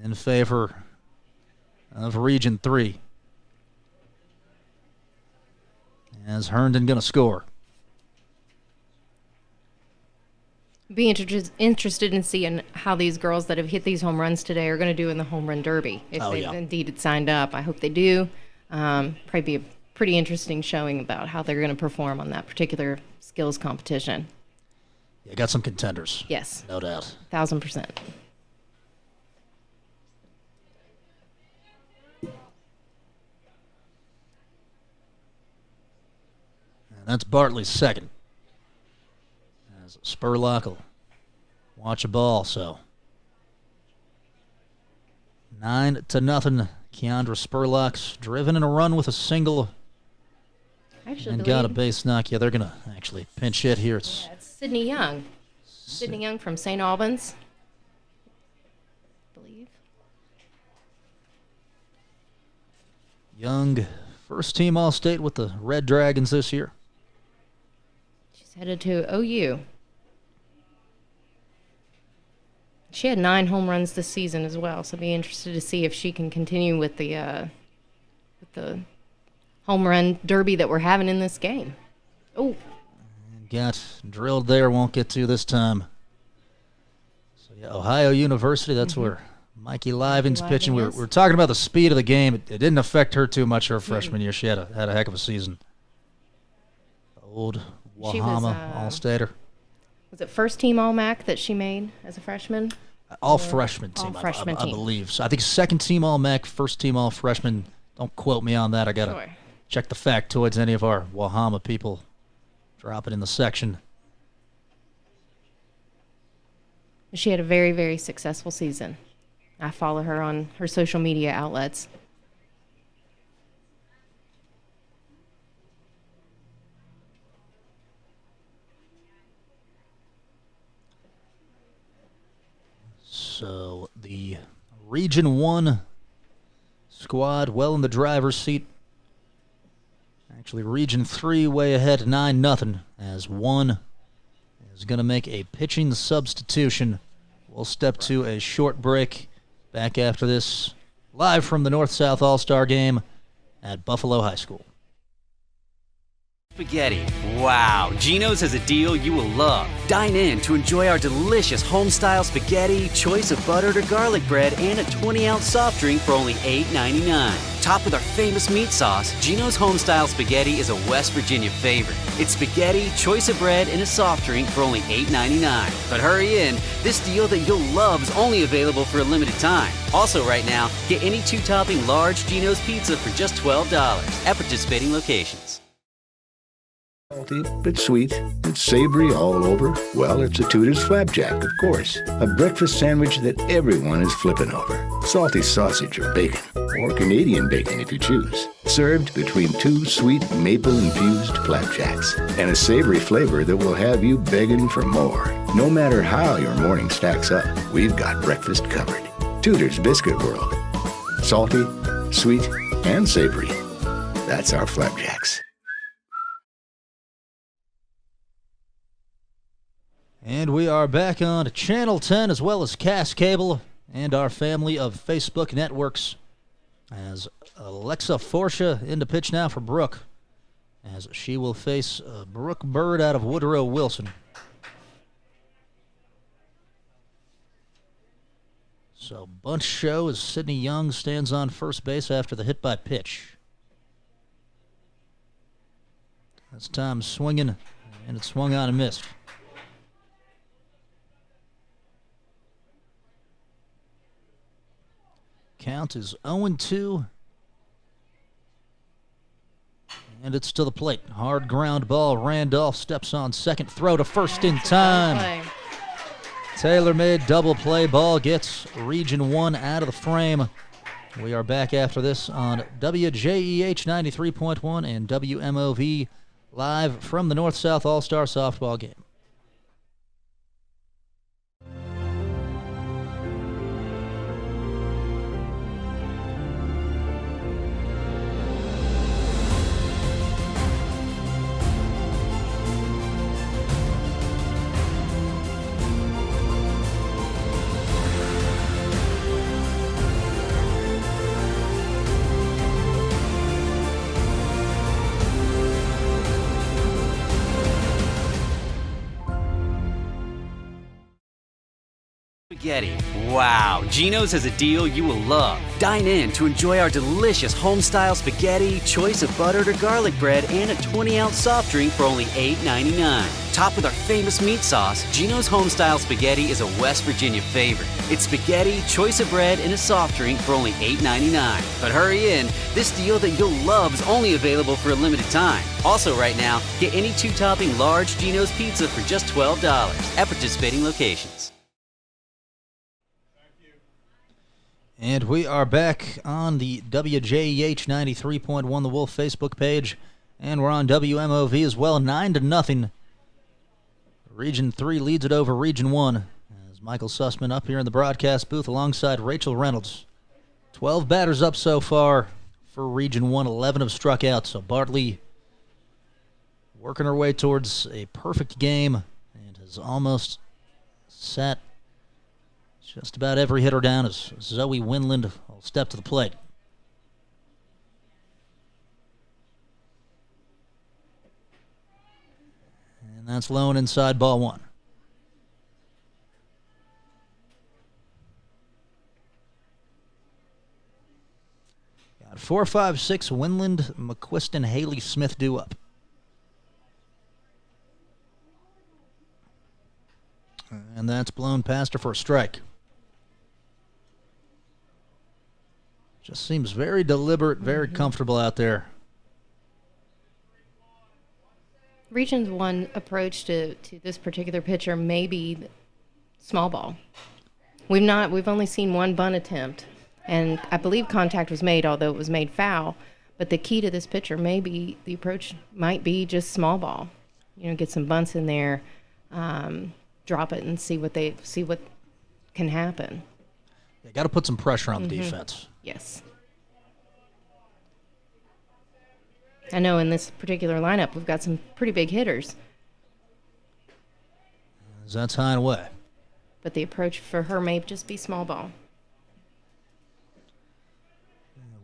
in favor of Region 3. As Herndon going to score. Be interested in seeing how these girls that have hit these home runs today are going to do in the home run derby. If they've indeed had signed up, I hope they do. Probably be a pretty interesting showing about how they're going to perform on that particular skills competition. Yeah, got some contenders. Yes. No doubt. 1,000%. And that's Bartley's second. As Spurlock will watch a ball, so 9-0. Keandra Spurlock's driven in a run with a single and got a base knock. Yeah, they're going to actually pinch hit here. It's Sydney Young. Sydney Young from St. Albans, I believe. Young, first team All-State with the Red Dragons this year. She's headed to OU. She had 9 home runs this season as well, so be interested to see if she can continue with the home run derby that we're having in this game. Oh. Got drilled there, won't get to this time. So yeah, Ohio University, that's where Mikey Liven's pitching. We're talking about the speed of the game. It didn't affect her too much her freshman year. She had a heck of a season. Old Wahama All-Stater. Was it first team All-MAC that she made as a freshman? All freshman team, all freshman I team. believe. So I think second team All-MAC, first team All-Freshman. Don't quote me on that. I got to check the factoids. Any of our Wahama people drop it in the section. She had a very, very successful season. I follow her on her social media outlets. So the Region 1 squad well in the driver's seat. Actually, Region 3 way ahead 9-0 as one is going to make a pitching substitution. We'll step to a short break. Back after this, live from the North-South All-Star Game at Buffalo High School. Spaghetti. Wow, Geno's has a deal you will love. Dine in to enjoy our delicious home-style spaghetti, choice of buttered or garlic bread, and a 20-ounce soft drink for only $8.99. Topped with our famous meat sauce, Geno's home-style spaghetti is a West Virginia favorite. It's spaghetti, choice of bread, and a soft drink for only $8.99. But hurry in, this deal that you'll love is only available for a limited time. Also right now, get any 2-topping large Geno's pizza for just $12 at participating locations. Salty, but sweet, and savory all over. Well, it's a Tudor's Flapjack, of course. A breakfast sandwich that everyone is flipping over. Salty sausage or bacon, or Canadian bacon if you choose. Served between 2 sweet maple-infused flapjacks, and a savory flavor that will have you begging for more. No matter how your morning stacks up, we've got breakfast covered. Tudor's Biscuit World. Salty, sweet, and savory. That's our flapjacks. And we are back on Channel 10 as well as Cass Cable and our family of Facebook networks as Alexa Forsha into pitch now for Brooke as she will face Brooke Bird out of Woodrow Wilson. So bunch show as Sydney Young stands on first base after the hit by pitch. This time swinging, and it swung on and missed. Count is 0-2. And it's to the plate. Hard ground ball. Randolph steps on second. Throw to first in time. Tailor-made double play. Ball gets Region 1 out of the frame. We are back after this on WJEH 93.1 and WMOV live from the North-South All-Star Softball game. Spaghetti. Wow, Geno's has a deal you will love. Dine in to enjoy our delicious home-style spaghetti, choice of buttered or garlic bread, and a 20-ounce soft drink for only $8.99. Topped with our famous meat sauce, Geno's home-style spaghetti is a West Virginia favorite. It's spaghetti, choice of bread, and a soft drink for only $8.99. But hurry in, this deal that you'll love is only available for a limited time. Also right now, get any two-topping large Geno's pizza for just $12 at participating locations. And we are back on the WJEH 93.1 The Wolf Facebook page, and we're on WMOV as well, 9-0. Region 3 leads it over Region 1. As Michael Sussman up here in the broadcast booth alongside Rachel Reynolds. 12 batters up so far for Region 1, 11 have struck out, so Bartley working her way towards a perfect game and has almost sat just about every hitter down as Zoe Winland will step to the plate. And that's low and inside, ball one. Got 4, 5, 6, Winland, McQuiston, Haley, Smith due up. And that's blown past her for a strike. Just seems very deliberate, very comfortable out there. Region 1 approach to this particular pitcher may be small ball. We've only seen one bunt attempt, and I believe contact was made, although it was made foul. But the key to this pitcher may be the approach might be just small ball. You know, get some bunts in there, drop it, and see what can happen. You got to put some pressure on the defense. Yes. I know in this particular lineup we've got some pretty big hitters. That's high and away. But the approach for her may just be small ball.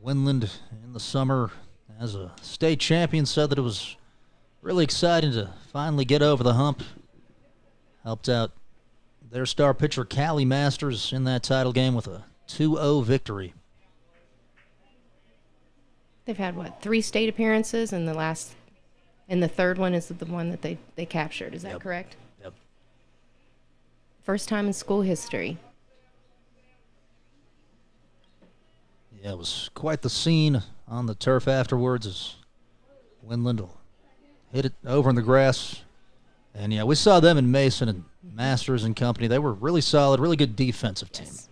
Winland in the summer as a state champion said that it was really exciting to finally get over the hump. Helped out their star pitcher Callie Masters in that title game with a 2-0 victory. They've had, 3 state appearances, and the third one is the one that they captured. Is that correct? Yep. First time in school history. Yeah, it was quite the scene on the turf afterwards as Winland hit it over in the grass. And, yeah, we saw them in Mason and Masters and company. They were really solid, really good defensive team. Yes.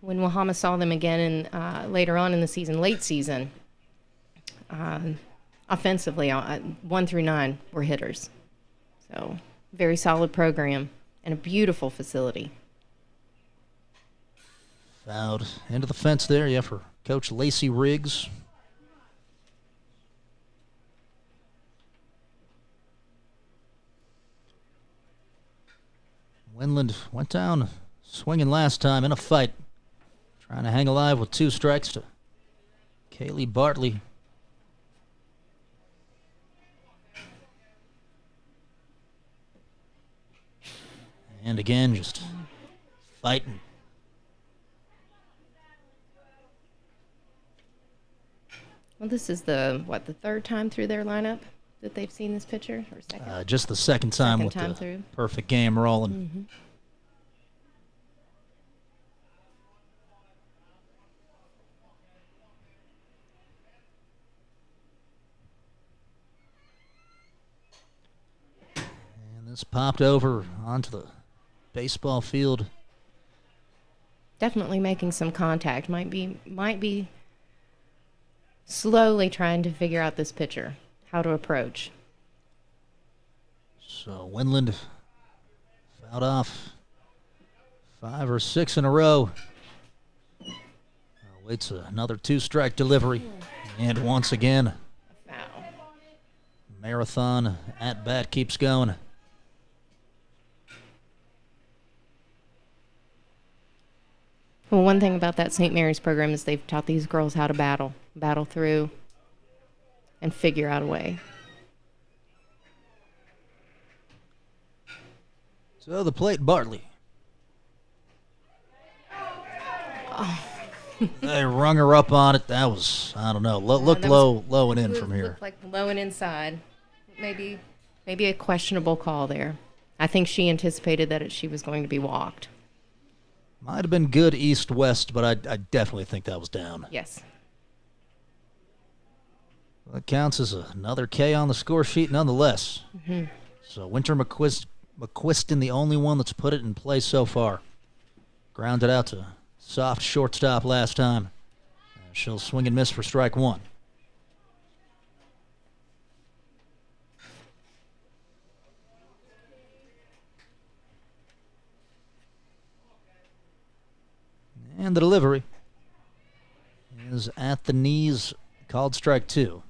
When Wahama saw them again later on in the season, late season, offensively, 1 through 9 were hitters. So, very solid program and a beautiful facility. Fouled into the fence there, yeah, for Coach Lacey Riggs. Winland went down swinging last time in a fight. Trying to hang alive with 2 strikes to Kaylee Bartley. And again, just fighting. Well, this is the 3rd time through their lineup that they've seen this pitcher, or second? Just the second time with the through. Perfect game rolling. This popped over onto the baseball field. Definitely making some contact. Might be slowly trying to figure out this pitcher, how to approach. So Winland fouled off 5 or 6 in a row. Waits another 2-strike delivery. And once again, Foul. marathon at bat keeps going. Well, one thing about that St. Mary's program is they've taught these girls how to battle through, and figure out a way. So the plate, Bartley. They rung her up on it. That was, I don't know, looked that low and in from here. Looked like low and inside. Maybe a questionable call there. I think she anticipated that she was going to be walked. Might have been good east-west, but I definitely think that was down. Yes. That counts as another K on the score sheet nonetheless. So Winter McQuiston, the only one that's put it in play so far. Grounded out to soft shortstop last time. She'll swing and miss for strike 1. And the delivery is at the knees, called strike 2.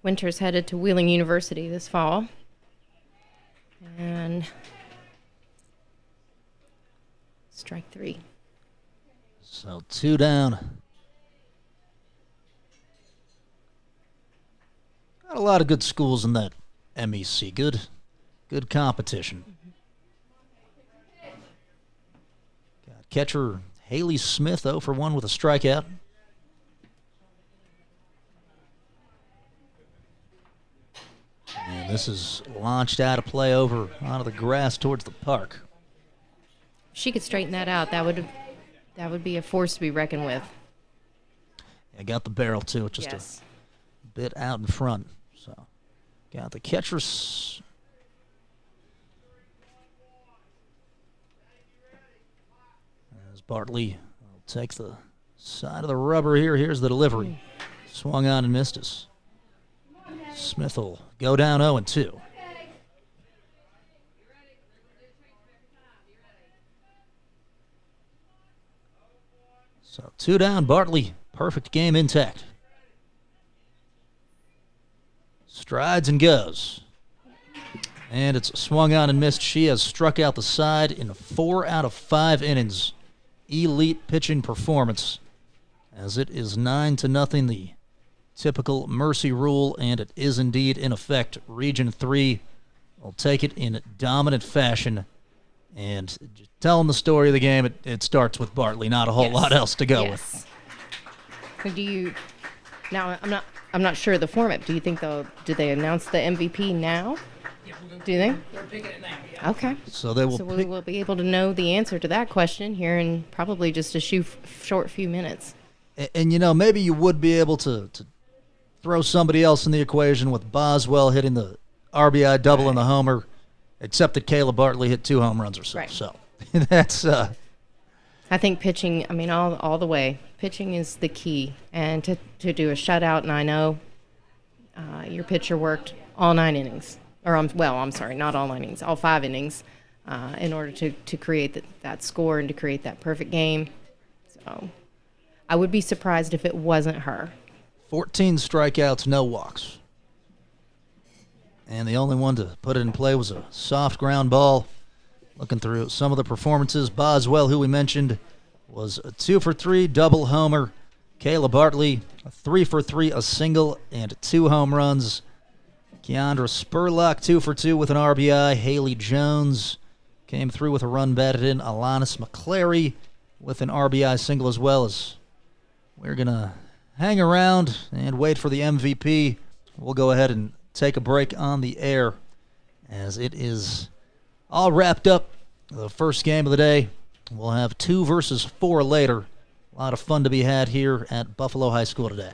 Winter's headed to Wheeling University this fall. And strike 3. So 2 down. Got a lot of good schools in that MEC. Good competition. Got catcher Haley Smith 0 for 1 with a strikeout. And this is launched out of play over onto the grass towards the park. If she could straighten that out, that would be a force to be reckoned with. Yeah, got the barrel too, just Yes. a bit out in front. So got the catchers. As Bartley will take the side of the rubber here. Here's the delivery. Swung on and missed us. Smith will go down 0-2. So 2 down, Bartley. Perfect game intact. Strides and goes. And it's swung on and missed. She has struck out the side in 4 out of 5 innings. Elite pitching performance. As it is 9-0, the typical Mercy rule, and it is indeed in effect. Region 3 will take it in dominant fashion. And telling the story of the game, it starts with Bartley. Not a whole lot else to go with. Now, I'm not sure of the format. Do you think do they announce the MVP now? Do you think? They're picking it now, yeah. Okay. So they will we will be able to know the answer to that question here in probably just a short few minutes. And you know, maybe you would be able to throw somebody else in the equation with Boswell hitting the RBI double and the homer, except that Kayla Bartley hit 2 home runs or so. Right. So that's I think pitching, all the way. Pitching is the key. And to do a shutout, and I know your pitcher worked all 9 innings. I'm sorry, not all 9 innings, all 5 innings in order to create that score and to create that perfect game. So I would be surprised if it wasn't her. 14 strikeouts, no walks. And the only one to put it in play was a soft ground ball. Looking through some of the performances, Boswell, who we mentioned, was a 2 for 3 double homer. Kayla Bartley, a 3 for 3, a single, and 2 home runs. Keandra Spurlock, 2 for 2 with an RBI. Haley Jones came through with a run batted in. Alanis McClary with an RBI single as well. As we're going to hang around and wait for the MVP. We'll go ahead and take a break on the air as it is all wrapped up. The first game of the day We'll have 2 versus 4 later. A lot of fun to be had here at Buffalo High School today.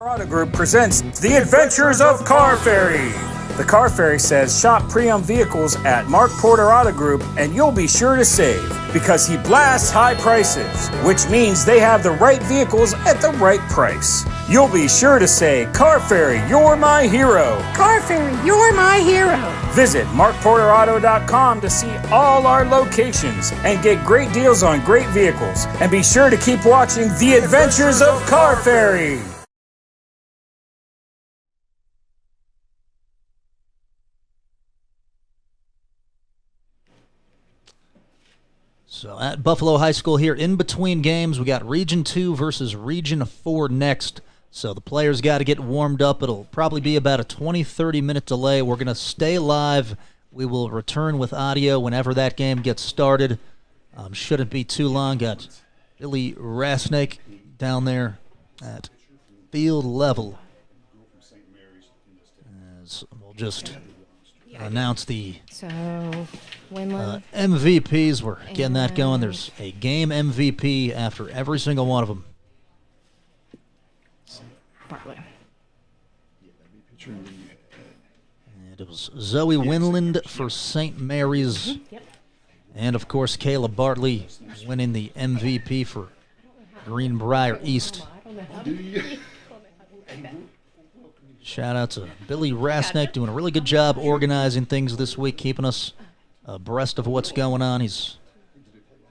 Auto Group presents The Adventures of Car Ferry. The Car Ferry says shop pre-owned vehicles at Mark Porter Auto Group and you'll be sure to save because he blasts high prices, which means they have the right vehicles at the right price. You'll be sure to say, Car Ferry, you're my hero. Car Ferry, you're my hero. Visit markporterauto.com to see all our locations and get great deals on great vehicles. And be sure to keep watching The Adventures of Car Ferry. So at Buffalo High School here, in between games, we got Region 2 versus Region 4 next. So the players got to get warmed up. It'll probably be about a 20-30 minute delay. We're going to stay live. We will return with audio whenever that game gets started. Shouldn't be too long. Got Billy Rasnick down there at field level. As we'll just announce the MVPs. We're getting that going. There's a game MVP after every single one of them. And it was Zoe Winland for St. Mary's. And, of course, Kayla Bartley winning the MVP for Greenbrier East. Shout out to Billy Rasnick doing a really good job organizing things this week, keeping us abreast of what's going on. He's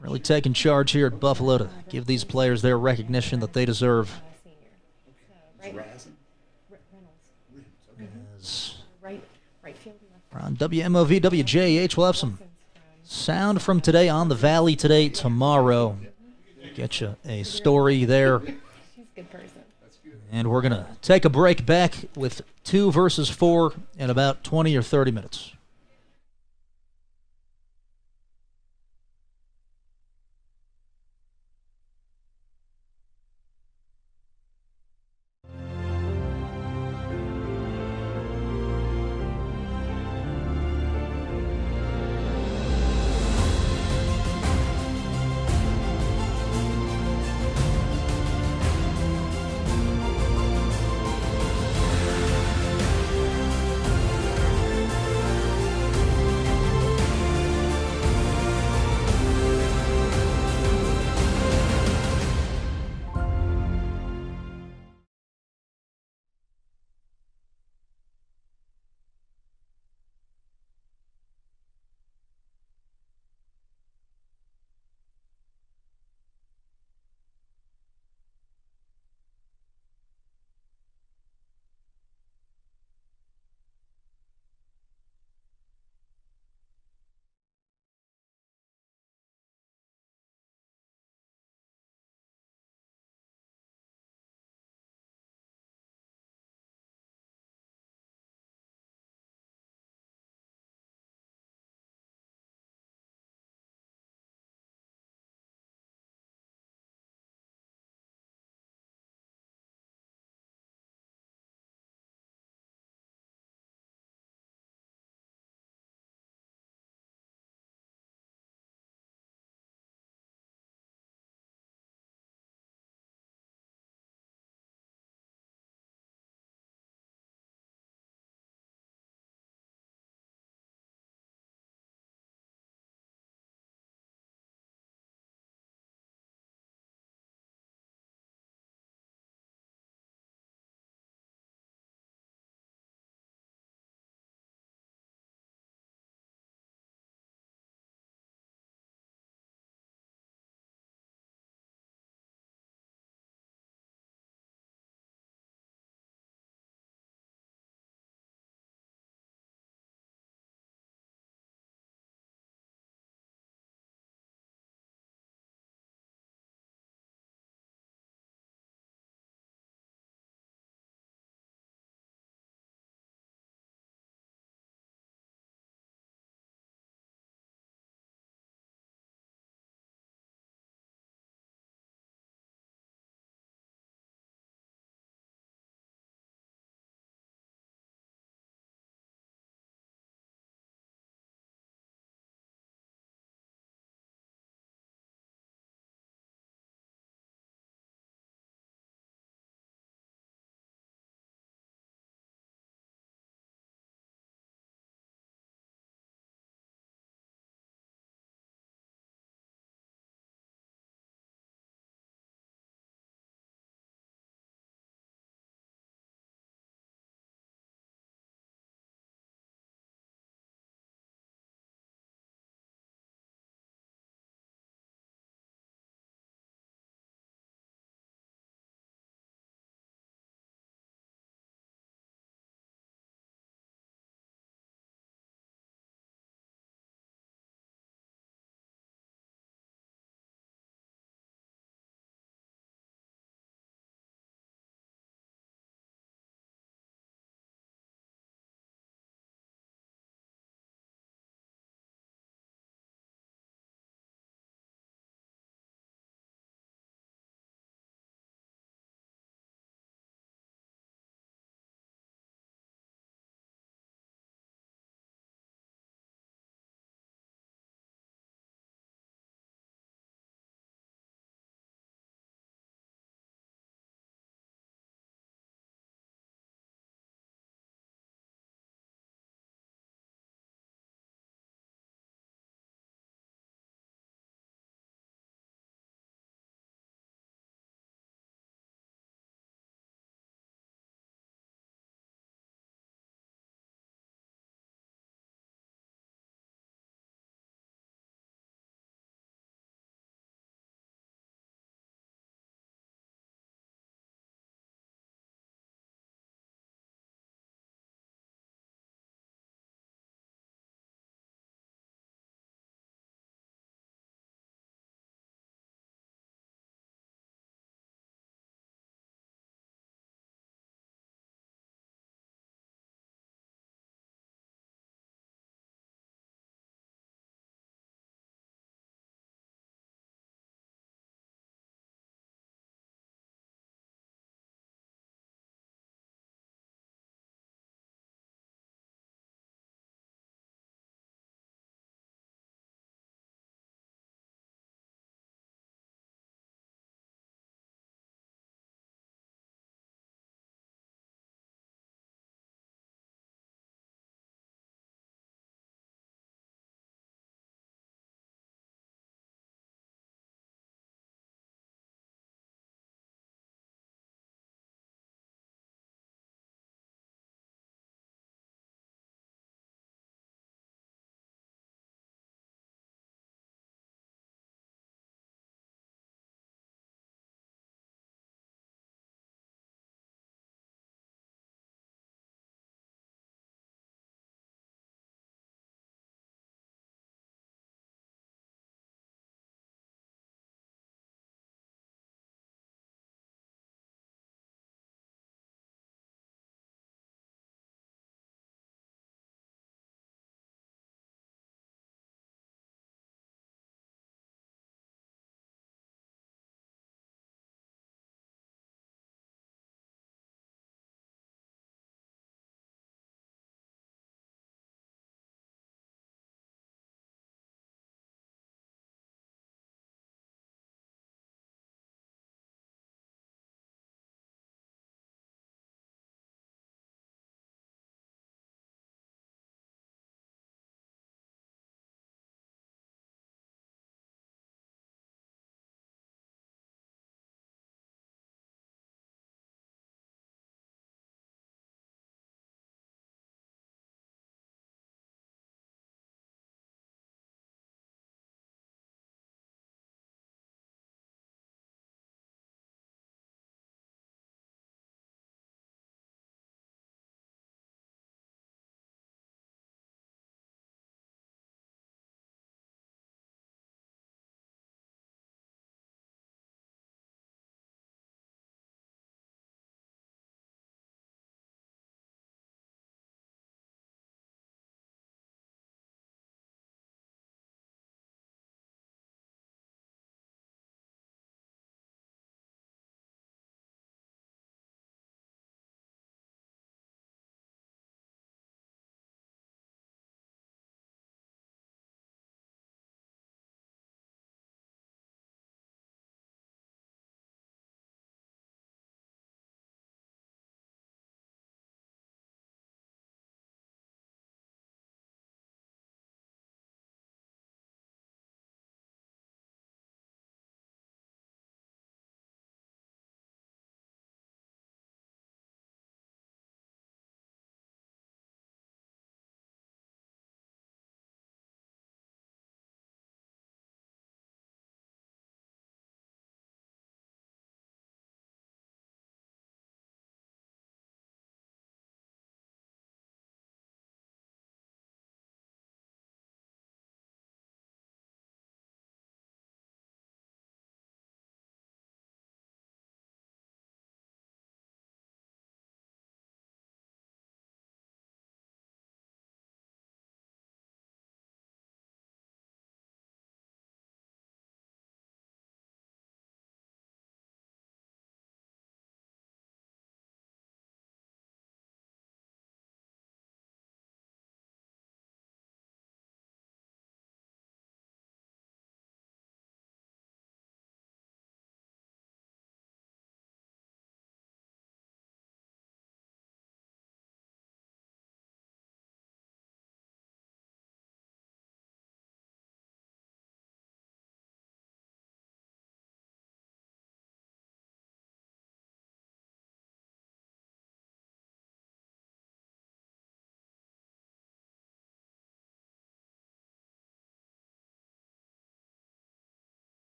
really taking charge here at Buffalo to give these players their recognition that they deserve. On WMOV, WJH, we'll have some sound from today on the Valley today, tomorrow. Get you a story there. And we're going to take a break, back with 2 versus 4 in about 20 or 30 minutes.